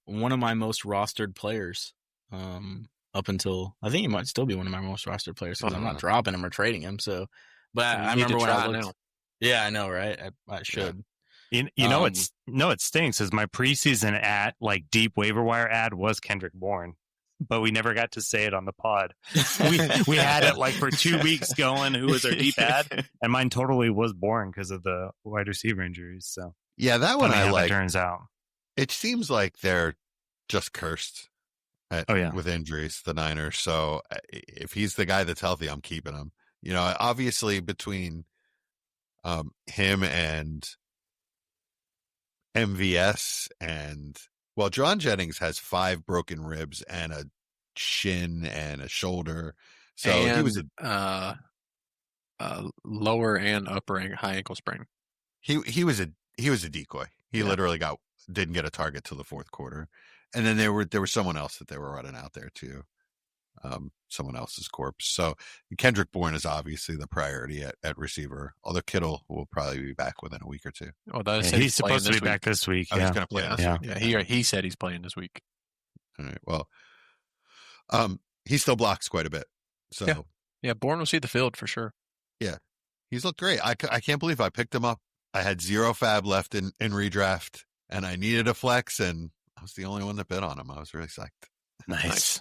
one of my most rostered players up until, I think he might still be one of my most rostered players because I'm not dropping him or trading him. So, but I remember when I looked. Now. Yeah, I know, right? I should. You know it stinks is my preseason deep waiver wire ad was Kendrick Bourne, but we never got to say it on the pod. we had it for 2 weeks going. Who was our deep ad? And mine totally was Bourne because of the wide receiver injuries. So yeah, that one I like. Turns out it seems like they're just cursed with injuries. The Niners. So if he's the guy that's healthy, I'm keeping him. You know, obviously between him and MVS Juwan Jennings has 5 broken ribs and a shin and a shoulder. So he was a lower and upper high ankle sprain. He was a decoy. He literally didn't get a target till the 4th quarter. And then there was someone else that they were running out there too. Someone else's corpse. So Kendrick Bourne is obviously the priority at receiver. Although Kittle will probably be back within a week or 2. Oh, he's supposed to be back this week. He's going to play this week. Yeah, he said he's playing this week. All right. Well, he still blocks quite a bit. So yeah, Bourne will see the field for sure. Yeah, he's looked great. I can't believe I picked him up. I had 0 fab left in redraft, and I needed a flex, and I was the only one that bid on him. I was really psyched. Nice.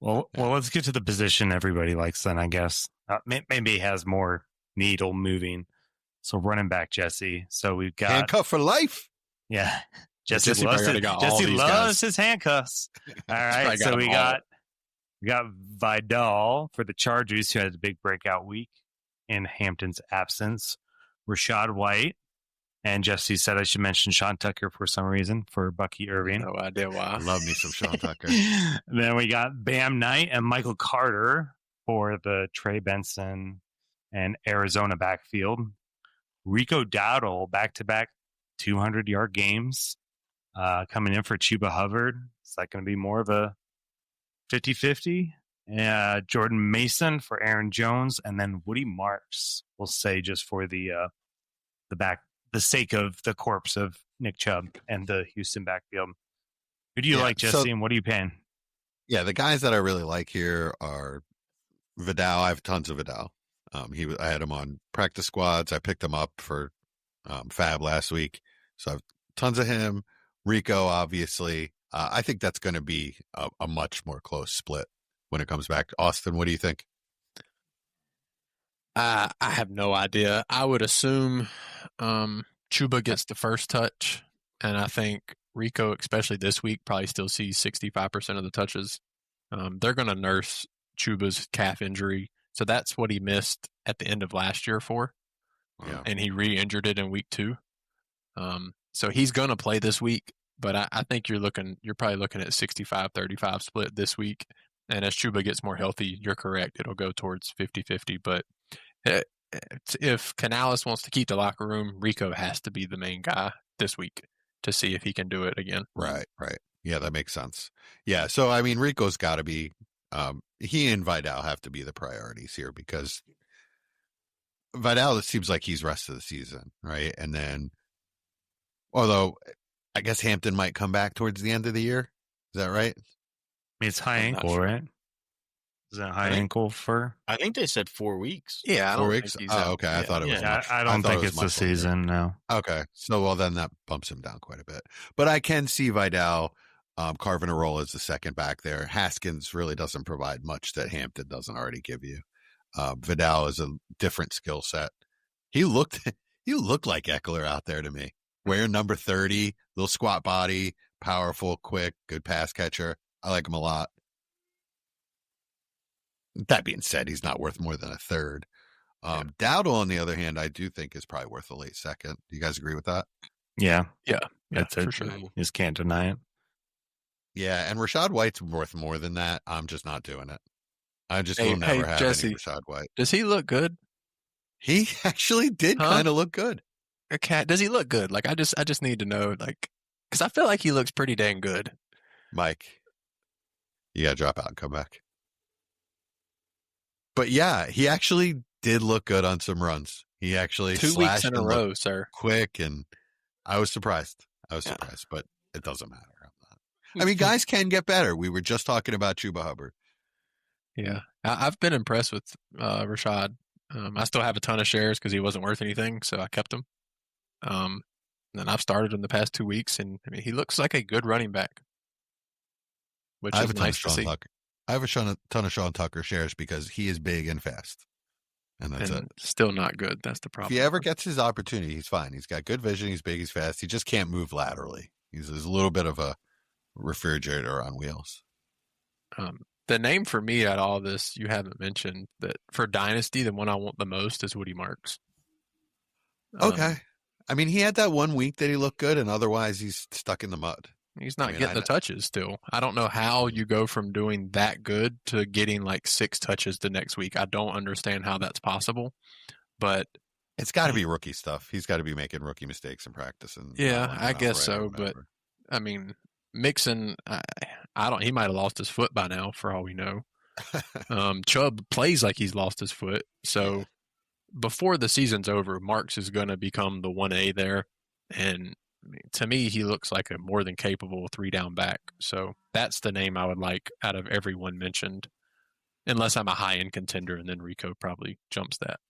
Well, let's get to the position everybody likes then, I guess. Maybe he has more needle moving. So running back, Jesse. So we've got... handcuff for life? Yeah. Jesse loves his handcuffs. All right, so we got Vidal for the Chargers, who had a big breakout week in Hampton's absence. Rashad White. And Jesse said I should mention Sean Tucker for some reason for Bucky Irving. No idea why. I love me some Sean Tucker. Then we got Bam Knight and Michael Carter for the Trey Benson and Arizona backfield. Rico Dowdle, back-to-back 200-yard games coming in for Chuba Hubbard. Is that going to be more of a 50-50? Jordan Mason for Aaron Jones, and then Woody Marks, we'll say just for the sake of the corpse of Nick Chubb and the Houston backfield. Who do you Yeah, like, Jesse, and what are you paying? Yeah, the guys that I really like here are Vidal. I have tons of Vidal. I had him on practice squads. I picked him up for Fab last week. So I have tons of him. Rico, obviously. I think that's going to be a much more close split when it comes back. Austin, what do you think? I have no idea. I would assume Chuba gets the first touch, and I think Rico, especially this week, probably still sees 65% of the touches. They're going to nurse Chuba's calf injury, so that's what he missed at the end of last year for, and he re-injured it in week 2. So he's going to play this week, but I think you're probably looking at 65-35 split this week. And as Chuba gets more healthy, you're correct. It'll go towards 50-50. But if Canales wants to keep the locker room, Rico has to be the main guy this week to see if he can do it again. Right. Yeah, that makes sense. Yeah, so, I mean, Rico's got to be he and Vidal have to be the priorities here because Vidal, it seems like he's rest of the season, right? And then, although I guess Hampton might come back towards the end of the year. Is that right? I mean, it's high I'm not ankle, sure. right? Is that high ankle for? I think they said 4 weeks. Yeah, I 4 don't weeks? think he's out. Okay. I thought it was Yeah. much. I don't thought think it was it's the much longer. season, no. Okay. So, well, then that bumps him down quite a bit. But I can see Vidal carving a role as the second back there. Haskins really doesn't provide much that Hampton doesn't already give you. Vidal is a different skill set. He looked like Eckler out there to me. Wearing number 30, little squat body, powerful, quick, good pass catcher. I like him a lot. That being said, he's not worth more than a third. Dowdle, on the other hand, I do think is probably worth a late second. Do you guys agree with that? Yeah. Yeah, That's for it. sure. You just can't deny it. Yeah, and Rashad White's worth more than that. I'm just not doing it. I just Hey, will never hey, have Jesse. any Rashad White. Does he look good? He actually did Huh? kind of look good. Does he look good? Like I just need to know, like, because I feel like he looks pretty dang good. Mike, you got to drop out and come back. But yeah, he actually did look good on some runs. He actually 2 weeks slashed in a and row, looked sir. quick, and I was surprised. But it doesn't matter. I mean, guys can get better. We were just talking about Chuba Hubbard. Yeah, I've been impressed with Rashad. I still have a ton of shares because he wasn't worth anything, so I kept him. And I've started him the past 2 weeks, and I mean, he looks like a good running back, which I have is a ton nice of to Sean see. Tucker. I have a ton of Sean Tucker shares because he is big and fast, and that's And it. still not good. That's the If problem. he ever gets his opportunity, he's fine. He's got good vision. He's big. He's fast. He just can't move laterally. He's a little bit of a refrigerator on wheels. The name for me at all this you haven't mentioned that for Dynasty, the one I want the most is Woody Marks. Okay. I mean, he had that 1 week that he looked good, and otherwise he's stuck in the mud. He's not I mean, getting I the know. touches still. I don't know how you go from doing that good to getting like 6 touches the next week. I don't understand how that's possible, but It's got to be rookie stuff. He's got to be making rookie mistakes in practice. And yeah, not lining I up guess right or so. But whatever. I mean, Mixon, I don't. He might have lost his foot by now, for all we know. Chubb plays like he's lost his foot. So before the season's over, Marks is going to become the 1A there, and I mean, to me, he looks like a more than capable 3-down back. So that's the name I would like out of everyone mentioned, unless I'm a high-end contender, and then Rico probably jumps that.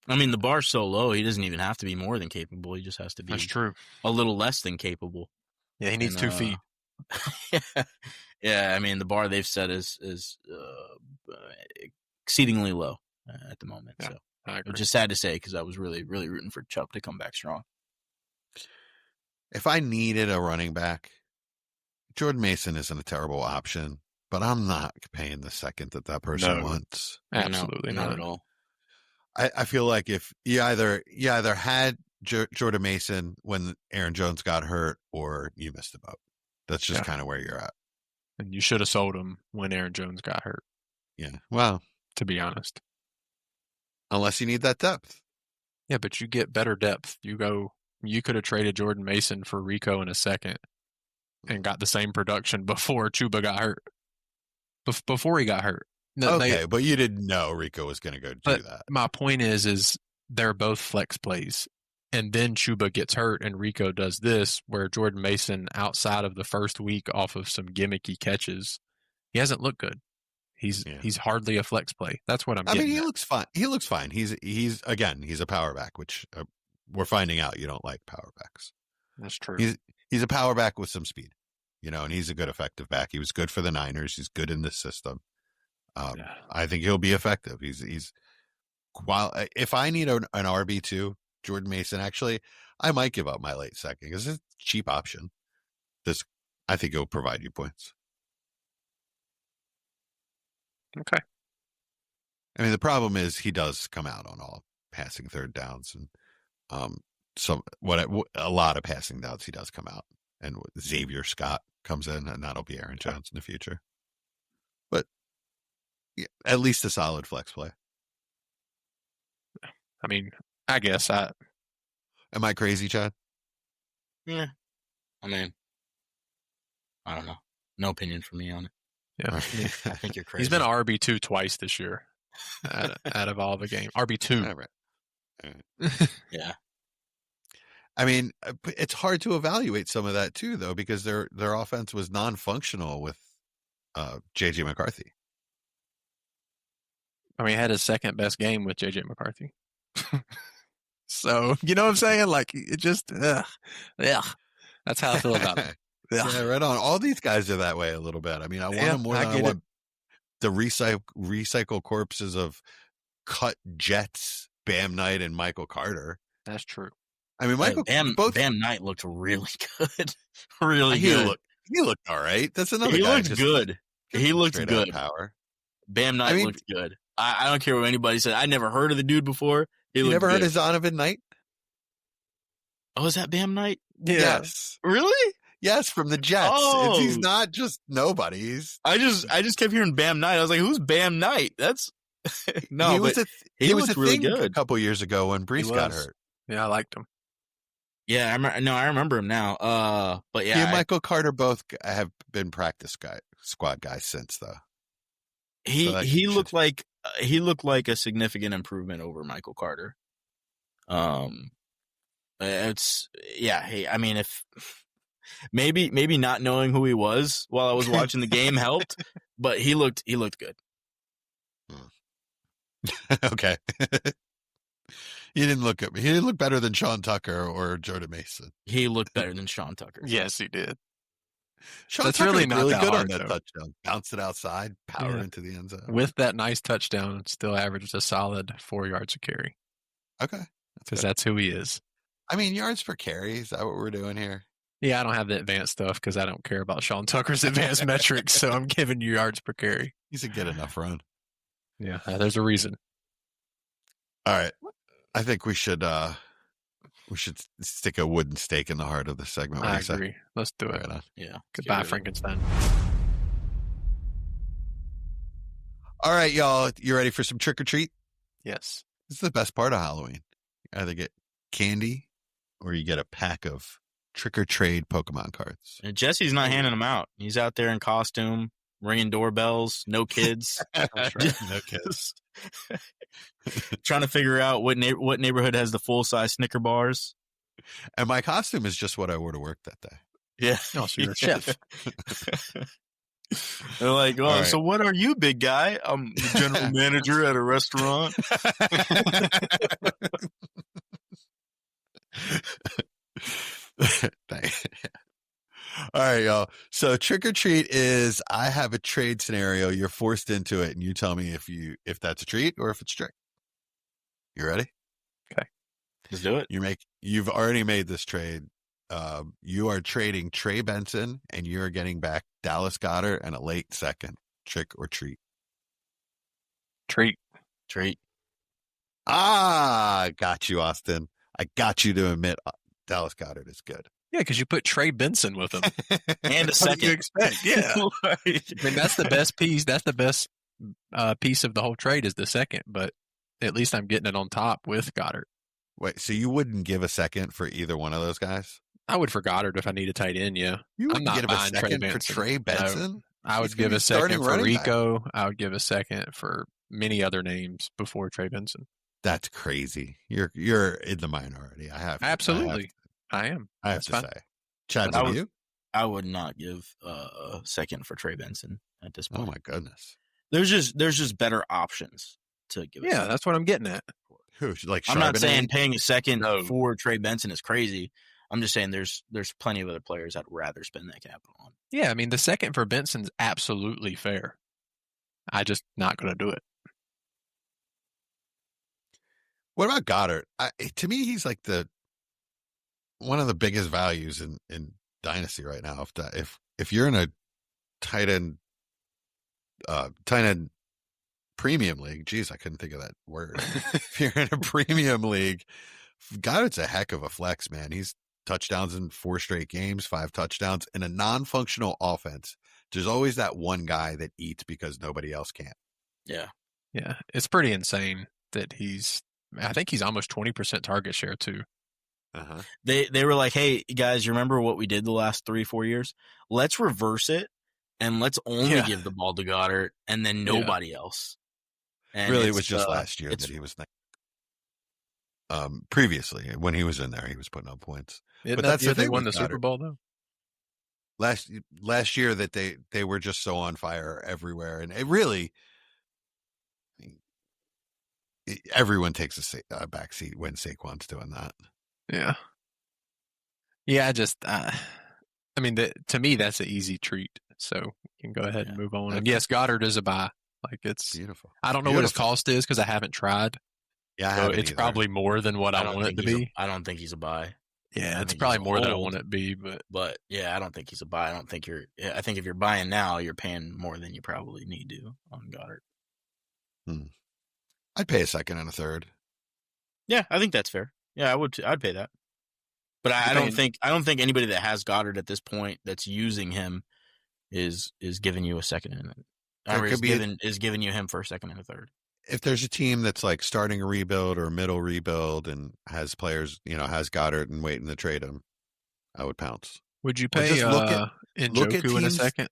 I mean, the bar's so low, he doesn't even have to be more than capable. He just has to be true. a little less than capable. Yeah, he needs 2 feet. Yeah, I mean, the bar they've set is exceedingly low at the moment. Yeah, So, I agree. which is sad to say because I was really, really rooting for Chubb to come back strong. If I needed a running back, Jordan Mason isn't a terrible option, but I'm not paying the second that person No. wants. Absolutely not not. at all. I feel like if you either had Jordan Mason when Aaron Jones got hurt, or you missed the boat. That's just Yeah. kind of where you're at. And you should have sold him when Aaron Jones got hurt, Yeah. Well, to be honest. unless you need that depth. Yeah, but you get better depth. You could have traded Jordan Mason for Rico in a second and got the same production before Chuba got hurt. Before he got hurt. Okay, but you didn't know Rico was going to go do But that. my point is they're both flex plays. and then Chuba gets hurt and Rico does this, where Jordan Mason, outside of the first week off of some gimmicky catches, he hasn't looked good. He's hardly a flex play. That's what I'm getting he at. looks fine. He looks fine. He's a power back, which we're finding out you don't like power backs. That's true. He's a power back with some speed, and he's a good effective back. He was good for the Niners. He's good in this system. I think he'll be effective. While if I need an RB2, Jordan Mason, actually, I might give up my late second because it's a cheap option. I think he'll provide you points. Okay. I mean, the problem is he does come out on all passing third downs, and a lot of passing downs he does come out, and Xavier Scott comes in, and that'll be Aaron Jones in the future. But yeah, at least a solid flex play. I mean, I guess Am I crazy, Chad? Yeah. I mean, I don't know. No opinion from me on it. Yeah. I think you're crazy. He's been RB2 twice this year out of all the games. RB2. Yeah. I mean, it's hard to evaluate some of that too, though, because their offense was non-functional with J.J. McCarthy. I mean, he had his second best game with J.J. McCarthy. So, you know what I'm saying? Like, it just, yeah. That's how I feel about it. Yeah, right on. All these guys are that way a little bit. I mean, I want them more than I want the recycle corpses of cut Jets, Bam Knight, and Michael Carter. That's true. I mean, Bam Knight looked really good. Really good. He looked all right. That's another he guy. Looked good. He looked good. Power. Bam Knight looked good. I don't care what anybody said. I never heard of the dude before. You never heard of Zonovan Knight? Oh, is that Bam Knight? Yeah. Yes. Really? Yes, from the Jets. Oh. He's not just nobody. I just kept hearing Bam Knight. I was like, who's Bam Knight? That's no. He was a really good a couple years ago when Brees got hurt. Yeah, I liked him. Yeah, I remember him now. But yeah, he and Michael Carter both have been squad guys since though. He looked like a significant improvement over Michael Carter. It's Hey, I mean, if maybe not knowing who he was while I was watching the game helped, but he looked good. Okay. He didn't look good. He didn't look better than Sean Tucker or Jordan Mason. He looked better than Sean Tucker. Yes, he did. That's Tucker really not really good hard, on that though. Touchdown. Bounced it outside, power into the end zone. With that nice touchdown, still averaged a solid 4 yards a carry. Okay. Because that's who he is. I mean, yards per carry, is that what we're doing here? Yeah, I don't have the advanced stuff because I don't care about Sean Tucker's advanced metrics, so I'm giving you yards per carry. He's a good enough run. Yeah, there's a reason. All right. I think we should stick a wooden stake in the heart of the segment. I agree. Let's do it. Right on. Yeah. Goodbye, Frankenstein. All right, y'all. You ready for some trick or treat? Yes. This is the best part of Halloween. You either get candy or you get a pack of trick or trade Pokemon cards. And Jesse's not handing them out. He's out there in costume, ringing doorbells, no kids. That's right. No kids. Trying to figure out what neighborhood has the full-size Snicker bars. And my costume is just what I wore to work that day. Yeah. Oh, so you're a chef. They're like, oh, right. So what are you, big guy? I'm the general manager at a restaurant. All right, y'all. So trick or treat is I have a trade scenario. You're forced into it, and you tell me if that's a treat or if it's trick. You ready? Okay, let's do it. You've already made this trade. You are trading Trey Benson, and you're getting back Dallas Goedert and a late second. Trick or treat? Treat. Ah, got you, Austin. I got you to admit Dallas Goedert is good. Yeah, because you put Trey Benson with him. And a second. What do you expect? Yeah. I mean, that's the best piece. That's the best piece of the whole trade is the second, but at least I'm getting it on top with Goedert. Wait, so you wouldn't give a second for either one of those guys? I would for Goedert if I need a tight end, yeah. You I'm wouldn't not give a buying second for Trey Benson? No. I would He's gonna give be a second starting for running Rico. I would give a second for many other names before Trey Benson. That's crazy. You're in the minority. Absolutely. I am. I have That's to fine. say. Chad, But what do you? I would not give a second for Trey Benson at this point. Oh my goodness. There's just better options to give. Yeah, that's what I'm getting at. Who? Like I'm not Charbonnet? saying paying a second No. for Trey Benson is crazy. I'm just saying there's plenty of other players I'd rather spend that capital on. Yeah, I mean, the second for Benson's absolutely fair. I just not going to do it. What about Goddard? To me, he's like one of the biggest values in Dynasty right now. If you're in a tight end premium league, geez, I couldn't think of that word. If you're in a premium league, Goddard's a heck of a flex, man. He's touchdowns in 4 straight games, 5 touchdowns in a non-functional offense. There's always that one guy that eats because nobody else can. Yeah. Yeah, it's pretty insane that I think he's almost 20% target share too. Uh-huh. They were like, hey, guys, you remember what we did the last 3-4 years? Let's reverse it, and let's only give the ball to Goddard, and then nobody else. And really, it was just last year that he was previously, when he was in there, he was putting up points. But that's the thing. They won the Super Bowl, though. Last year that they were just so on fire everywhere, and it really, everyone takes a back seat when Saquon's doing that. Yeah. Yeah, I mean, to me, that's an easy treat. So we can go ahead and move on. Okay. And yes, Goddard is a buy. Like, it's beautiful. I don't know what his cost is because I haven't tried. Yeah, so it's probably more than what I want it to be. I don't think he's a buy. Yeah, it's probably more than I want it to be, but yeah, I don't think he's a buy. I think if you're buying now, you're paying more than you probably need to on Goddard. I'd pay a second and a third. Yeah, I think that's fair. Yeah, I'd pay that. But I don't think anybody that has Goddard at this point that's using him is giving you a second is giving you him for a second and a third. If there's a team that's like starting a rebuild or a middle rebuild and has players, has Goddard and waiting to trade him, I would pounce. Would you pay Njoku in a second?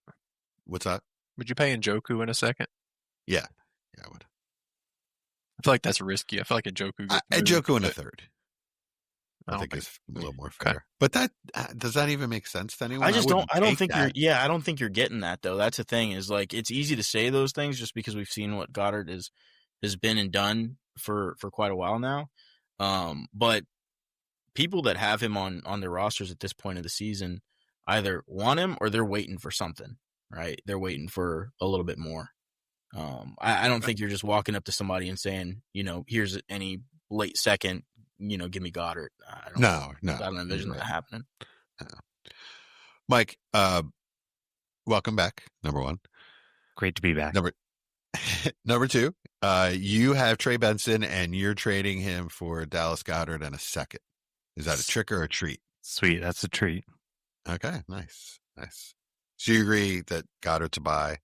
What's that? Would you pay Njoku in a second? Yeah, I would. I feel like that's risky. I feel like Njoku in a third. I think it's a little more fair. Okay. But does that even make sense to anyone? I don't think you're getting that though. That's the thing is like, it's easy to say those things just because we've seen what Goddard has been and done for quite a while now. But people that have him on their rosters at this point of the season either want him or they're waiting for something, right? They're waiting for a little bit more. I don't think you're just walking up to somebody and saying, here's any late second, give me Goddard. I don't envision that happening. No. Mike, welcome back. Number one. Great to be back. Number two, you have Trey Benson and you're trading him for Dallas Goedert and a second. Is that a trick or a treat? Sweet. That's a treat. Okay. Nice. So you agree that Goddard's a buy?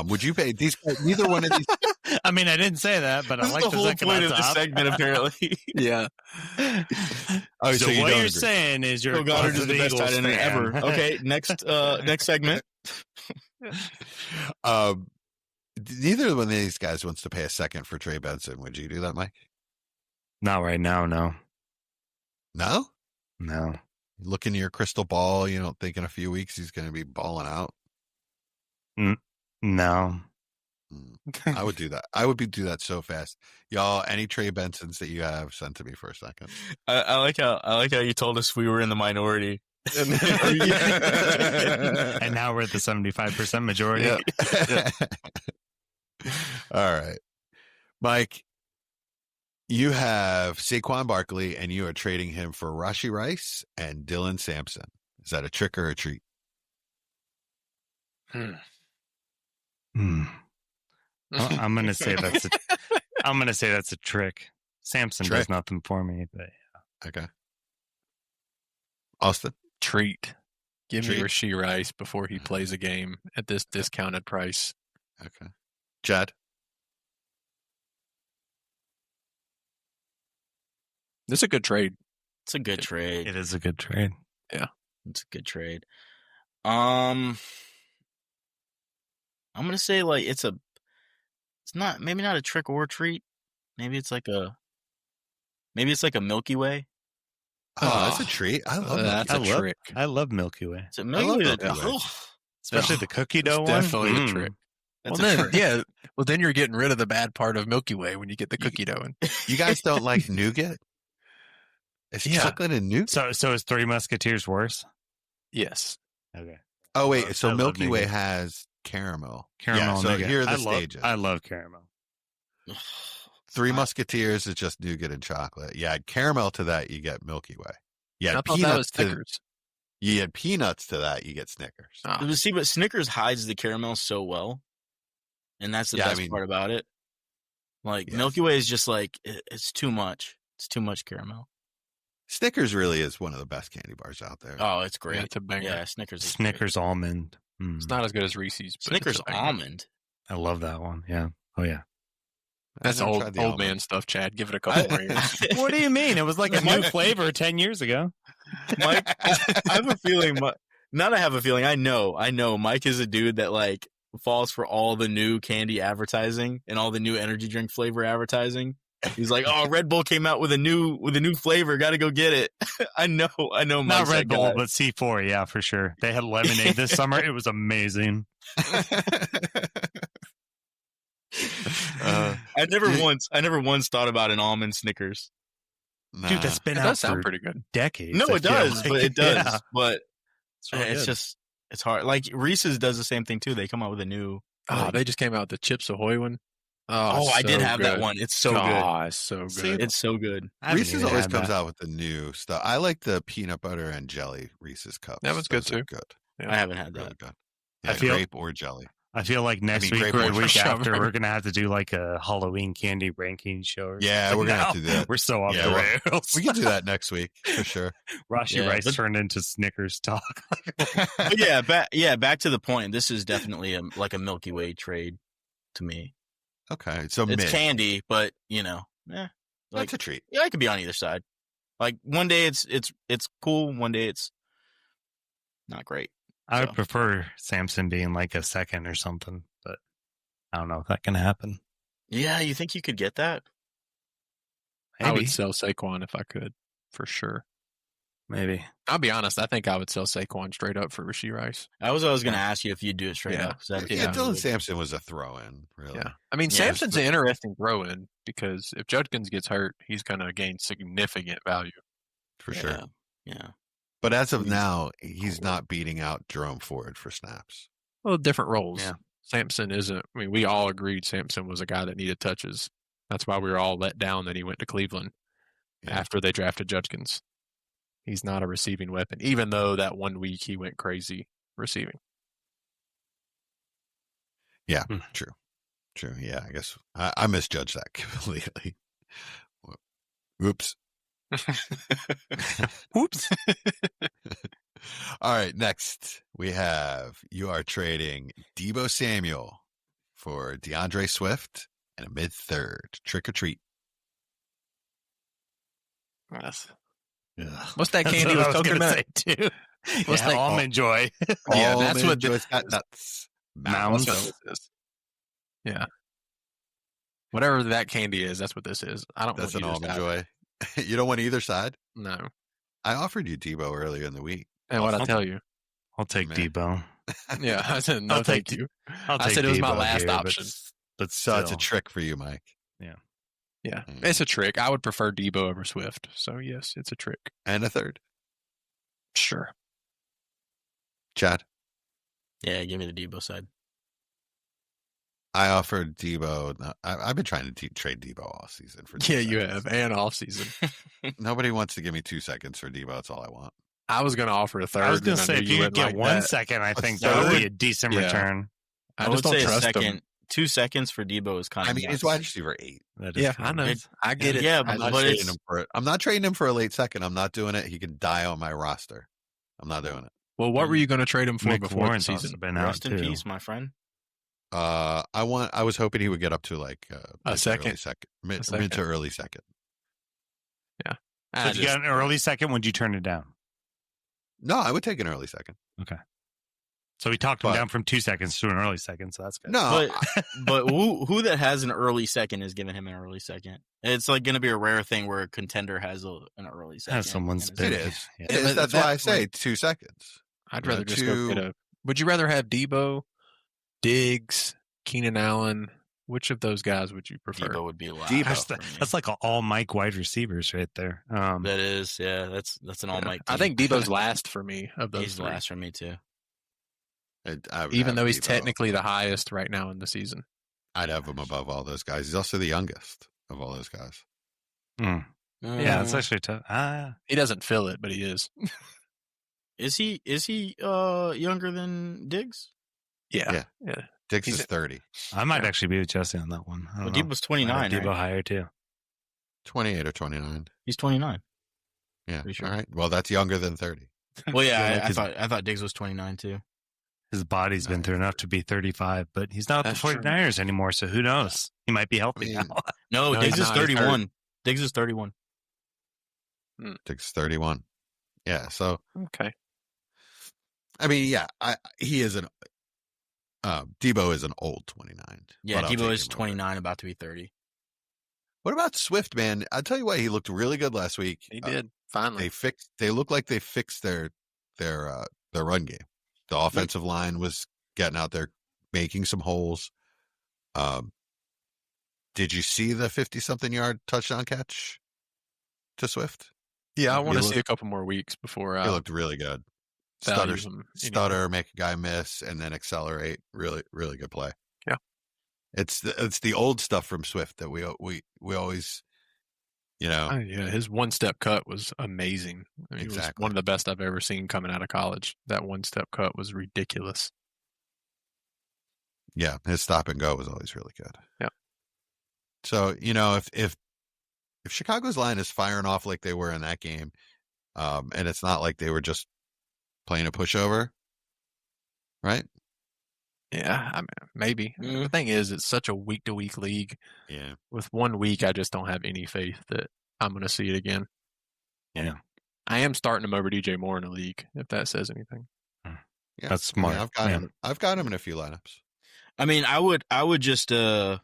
Would you pay these? Neither one of these. I mean, I didn't say that, but I like the second point of the segment. Apparently, yeah. Oh, so what you're saying is you're Goddard is the best tight end ever. Okay, next segment. Neither one of these guys wants to pay a second for Trey Benson. Would you do that, Mike? Not right now. No. No. No. Look into your crystal ball. You don't think in a few weeks he's going to be balling out. No. I would do that. I would do that so fast. Y'all, any Trey Bensons that you have, send to me for a second. I like how you told us we were in the minority. And now we're at the 75% majority. Yeah. All right. Mike, you have Saquon Barkley and you are trading him for Rashee Rice and Dylan Sampson. Is that a trick or a treat? I'm gonna say that's a trick. Samson does nothing for me, but yeah. Okay. Austin? Treat. Give me Rashee Rice before he plays a game at this discounted price. Okay. Chad? This is a good trade. It's a good trade. It is a good trade. Yeah. It's a good trade. I'm gonna say like it's not maybe not a trick or a treat, Maybe it's like a Milky Way. Oh, that's a treat. I love that. That's a trick. I love Milky Way, Is it love Milky Way? Milky Way. especially the cookie dough one. Definitely a trick. That's Well, a then, trick. yeah. Well, then you're getting rid of the bad part of Milky Way when you get the cookie dough in. You guys don't like nougat? It's Yeah. chocolate and nougat. So is Three Musketeers worse? Yes. Okay. Oh wait, I so love Milky Way nougat. has caramel. Caramel. Yeah, and so nougat. here are the I love, stages. I love caramel. Three Musketeers is just nougat and chocolate. You add caramel to that, you get Milky Way. You I add thought that was peanuts to Snickers. you add peanuts to that, you get Snickers. Oh, But see, but Snickers hides the caramel so well, and that's the Yeah, I best mean- part about it. Like Yes. Milky Way is just like it's too much. It's too much caramel. Snickers really is one of the best candy bars out there. Oh, it's great. yeah, it's a banger. Yeah, Snickers. Is Snickers almond. Mm. It's not as good as Reese's. But Snickers it's a banger. almond. I love that one. Yeah. Oh yeah. That's I've never old tried the old almond. man stuff, Chad. Give it a couple more years. What do you mean? It was like a new Mike- flavor 10 years ago. Mike, I have a feeling. Not I have a feeling. I know. Mike is a dude that like falls for all the new candy advertising and all the new energy drink flavor advertising. He's like, "Oh, Red Bull came out with a new flavor. Got to go get it." I know. Not Mike's Red that Bull, guy. but C4. Yeah, for sure. They had lemonade this summer. It was amazing. I never once thought about an almond Snickers. Nah. Dude, that's been It out does sound for pretty good. decades. No, I it feel does, like. but it does. Yeah, But really it's good. just it's hard. Like Reese's does the same thing too. They come out with a new. Oh, they just came out with the Chips Ahoy one. Oh, I did so have that good. one. It's so good. Oh, it's so good. See, It's so good. I haven't Reese's even always had comes that. out with the new stuff. I like the peanut butter and jelly Reese's cups. That one's good, Those are too. Good. Yeah. I haven't had Really that. good. I Yeah, feel- grape or jelly. I feel like next mean, week grape or the orange week for after, sure. we're going to have to do like a Halloween candy ranking show. Or Yeah, something we're gonna have now. to do that. We're so off Yeah, the rails. We can do that next week for sure. Rashee Yeah, Rice but- turned into Snickers talk. But back to the point. This is definitely like a Milky Way trade to me. Okay, so It's mid. candy, but like That's a treat. I could be on either side. Like one day it's cool, one day it's not great. I would So. prefer Samson being like a second or something, but I don't know if that can happen. Yeah, you think you could get that? I Maybe. would sell Saquon if I could, for sure. Maybe. I'll be honest. I think I would sell Saquon straight up for Rashee Rice. I was going to ask you if you'd do it straight Yeah. up. 'Cause that'd Yeah, be Dylan really- Sampson was a throw-in, really. Yeah. I mean, Yeah, Sampson's an interesting throw-in because if Judkins gets hurt, he's going to gain significant value. For sure. Yeah. But as of now, he's not beating out Jerome Ford for snaps. Well, different roles. Yeah. Sampson isn't. I mean, we all agreed Sampson was a guy that needed touches. That's why we were all let down that he went to Cleveland Yeah. after they drafted Judkins. He's not a receiving weapon, even though that 1 week he went crazy receiving. Yeah, true. True. Yeah, I guess I misjudged that completely. Oops. Whoops. All right, next we have you are trading Deebo Samuel for DeAndre Swift and a mid-third. Trick or treat. What's that candy That's with what I was gonna coconut? say too. What's Yeah, that- almond joy. Yeah, that's what Joy's got nuts. Mounds. That's what this is. Yeah. Whatever that candy is, that's what this is. I don't That's want an you to almond decide. joy. You don't want either side? No. I offered you Deebo earlier in the week. And what I tell you. I'll take Man. Debo. Yeah, I said no, I'll take thank you. I'll I take said it was my Debo last here, option. But So it's a still. trick for you, Mike. Yeah, Mm. it's a trick. I would prefer Deebo over Swift. So yes, it's a trick. And a third. Sure. Chad, Yeah, give me the Deebo side. I offered Deebo. I've been trying to trade Deebo all season for 2 Yeah, you seconds. have, and off season. Nobody wants to give me 2 seconds for Deebo. That's all I want. I was going to offer a third. I was going and to say, knew if you could wouldn't get like 1 that. second, I think third? that would be a decent Yeah. return. I would just don't say a trust second. him. 2 seconds for Deebo is kind of. I mean, he's wide receiver 8. That is Yeah, true. I know. It- I get it. yeah, I I'm just- not trading him for it. I'm not trading him for a late second. I'm not doing it. He can die on my roster. I'm not doing it. well, what were you going to trade him for Mick before the Lawrence season? also been out Rest in too. peace, my friend. I was hoping he would get up to like A mid to early second? mid second. to early second. So I if you got an early second, would you turn it down? No, I would take an early second. So we talked him But- down from 2 seconds to an early second, so that's good. No, But who that has an early second is giving him an early second. It's like going to be a rare thing where a contender has an early second. Has someone's And it's- it been- is. Yeah. It is. but That's that why I say point- 2 seconds. I'd Yeah, rather just go get a. Would you rather have Deebo, Diggs, Keenan Allen? Which of those guys would you prefer? Deebo would be last. Deebo. for me. That's like all Mike wide receivers right there. That is, yeah. That's an all Yeah. Mike. I think Debo's last for me of those He's three. last for me too. I would Even have though he's Deebo. technically the highest right now in the season. I'd have him above all those guys. He's also the youngest of all those guys. Yeah, that's actually tough. He doesn't feel it, but he is. Is he younger than Diggs? Yeah. Diggs He's is 30, I might Yeah. actually be with Jesse on that one. I Well, don't know. Deebo's Might 29. have Deebo Right? higher too. 28 or 29. He's 29. Yeah. Pretty sure. All right. Well, that's younger than 30. Well, Yeah, yeah, like his- I thought Diggs was 29 too. His body's been through enough to be 35, but he's not That's the true. 49ers anymore, so who knows? He might be healthy I mean, now. No, No, Diggs he's is not. He's 31. Diggs is 31. Diggs is 31. Yeah. So, Okay. I mean, yeah, he is Deebo is an old 29. Yeah, but I'll Deebo take is him over. 29, about to be 30. What about Swift, man? I'll tell you what, he looked really good last week. He did. Finally. They look like they fixed their run game. The offensive line was getting out there, making some holes. Did you see the 50-something yard touchdown catch to Swift? Yeah, I He want to looked- see a couple more weeks before He I looked really good. value Stutter, him. stutter, make a guy miss, and then accelerate. Really, really good play. Yeah. It's the old stuff from Swift that we always, Oh, yeah, his one-step cut was amazing. I mean, It was Exactly. one of the best I've ever seen coming out of college. That one-step cut was ridiculous. yeah, his stop and go was always really good. Yeah. So, if Chicago's line is firing off like they were in that game, and it's not like they were just playing a pushover, right? Yeah, I mean, maybe. The thing is, it's such a week-to-week league. Yeah. With 1 week, I just don't have any faith that I'm going to see it again. Yeah. I am starting him over DJ Moore in the league, if that says anything. Yeah. That's smart. I've got Yeah. him. I've got him in a few lineups. I mean, I would just I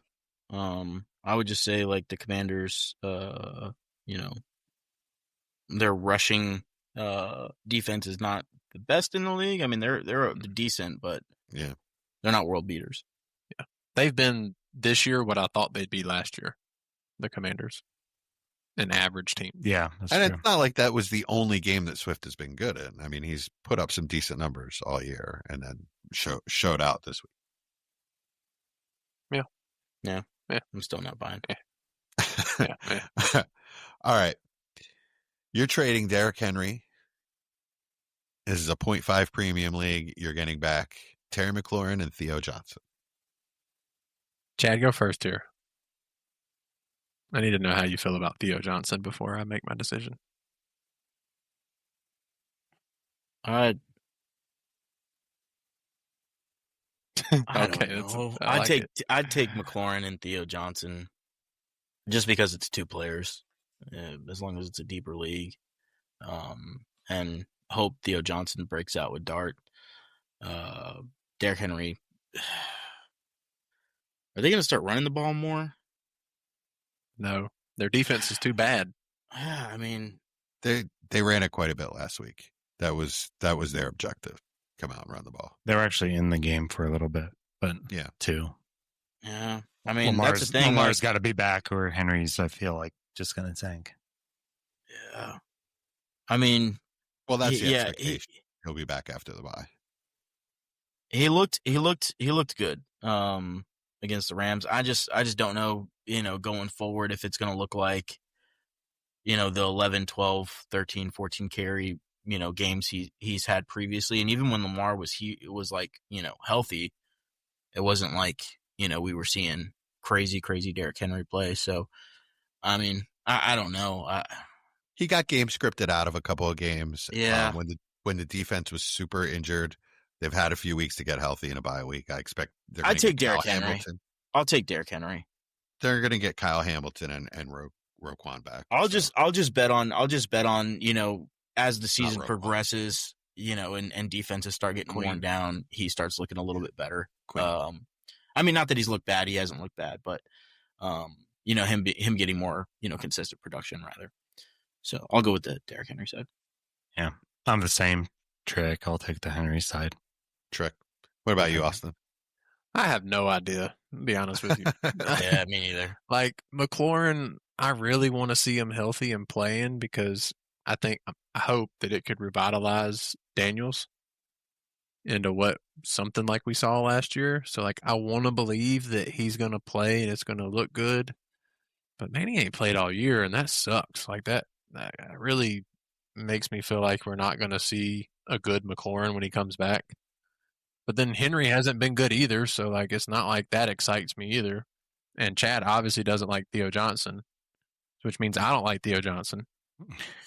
would just say like the Commanders, their rushing defense is not the best in the league. I mean, they're decent, but Yeah. they're not world beaters. They've been this year what I thought they'd be last year, the Commanders. An average team. Yeah, that's And true. it's not like that was the only game that Swift has been good in. I mean, he's put up some decent numbers all year and then showed out this week. I'm still not buying. Yeah, yeah. All right. You're trading Derrick Henry. This is a 0.5 premium league. You're getting back Terry McLaurin and Theo Johnson. Chad, go first here. I need to know how you feel about Theo Johnson before I make my decision. I Okay, don't that's- know. I like it. I'd take McLaurin and Theo Johnson, just because it's two players, as long as it's a deeper league, and hope Theo Johnson breaks out with Dart. Derrick Henry, are they going to start running the ball more? No, their defense is too bad. I mean, They ran it quite a bit last week. That was their objective. Come out and run the ball. They were actually in the game for a little bit, but Yeah. two. yeah. I mean, that's the thing. Lamar's like- got to be back, or Henry's, I feel like, just going to tank. yeah. I mean, Well, that's the yeah, expectation. He'll be back after the bye. he looked good against the Rams. I just don't know, going forward if it's going to look like, the 11, 12, 13, 14 carry, games he's had previously. And even when Lamar was like, healthy, it wasn't like, we were seeing crazy Derrick Henry play. So, I mean, I don't know. He got game scripted out of a couple of games. Yeah. When the defense was super injured, they've had a few weeks to get healthy in a bye week. I expect they're I'd gonna take get Kyle Derrick Henry. Hamilton. I'll take Derrick Henry. They're going to get Kyle Hamilton and Roquan back. I'll So, just bet on, as the season Roquan. progresses, and defenses start getting Queen. worn down, he starts looking a little bit better. Queen. I mean, not that he's looked bad. He hasn't looked bad, but, him getting more, consistent production rather. So I'll go with the Derrick Henry side. Yeah, I'm the same trick. I'll take the Henry side. Trick. What about you, Austin? I have no idea, to be honest with you. Yeah, me neither. Like McLaurin, I really want to see him healthy and playing because I hope that it could revitalize Daniels into something like we saw last year. So like I want to believe that he's going to play and it's going to look good. But man, he ain't played all year, and that sucks. Like that really makes me feel like we're not going to see a good McLaurin when he comes back. But then Henry hasn't been good either, so like it's not like that excites me either. And Chad obviously doesn't like Theo Johnson, which means I don't like Theo Johnson.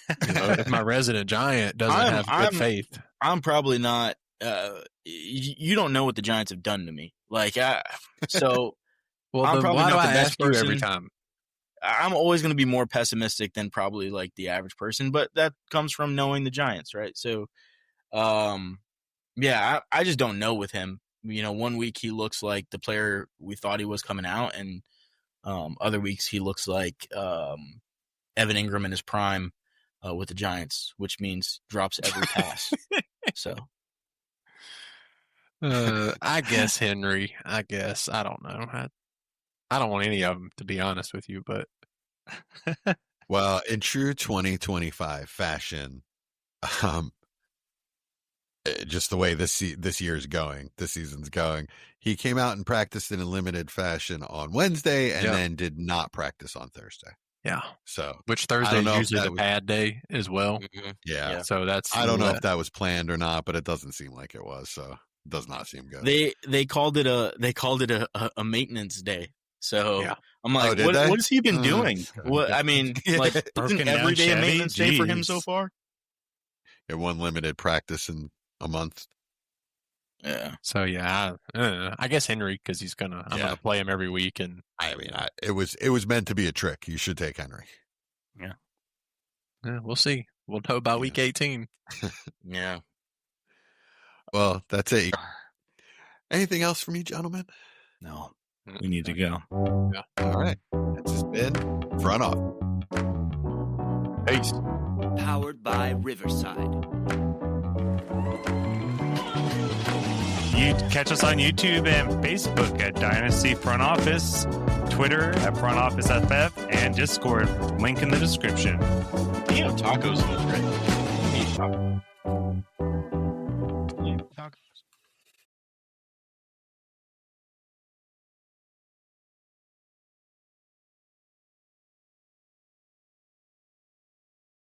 If my resident Giant doesn't have good faith. I'm probably not. You don't know what the Giants have done to me. Like, so well, I'm probably why not do the I best ask you person every time? I'm always going to be more pessimistic than probably like the average person, but that comes from knowing the Giants, right? So, yeah, I just don't know with him. 1 week he looks like the player we thought he was coming out, and other weeks he looks like Evan Ingram in his prime with the Giants, which means drops every pass. So, I guess Henry. I guess I don't know. I don't want any of them, to be honest with you, but well, in true 2025 fashion, just the way this year's going, this season's going, he came out and practiced in a limited fashion on Wednesday and then did not practice on Thursday. Yeah. So, which Thursday is usually the pad day as well. Mm-hmm. Yeah. So I don't know if that was planned or not, but it doesn't seem like it was. So it does not seem good. They called it a maintenance day. So yeah. I'm like, what has he been doing? What I mean, like, isn't every day a maintenance day for him so far? Yeah, one limited practice in a month. Yeah. So yeah, I guess Henry because I'm gonna play him every week, and I mean, it was meant to be a trick. You should take Henry. Yeah. We'll see. We'll know by week 18. Yeah. Well, that's it. Anything else from you, gentlemen? No. We need to go. Yeah. All right. It's just been Front Office. Peace. Powered by Riverside. You catch us on YouTube and Facebook at Dynasty Front Office, Twitter at Front Office FF, and Discord. Link in the description. Tacos look great. Tacos.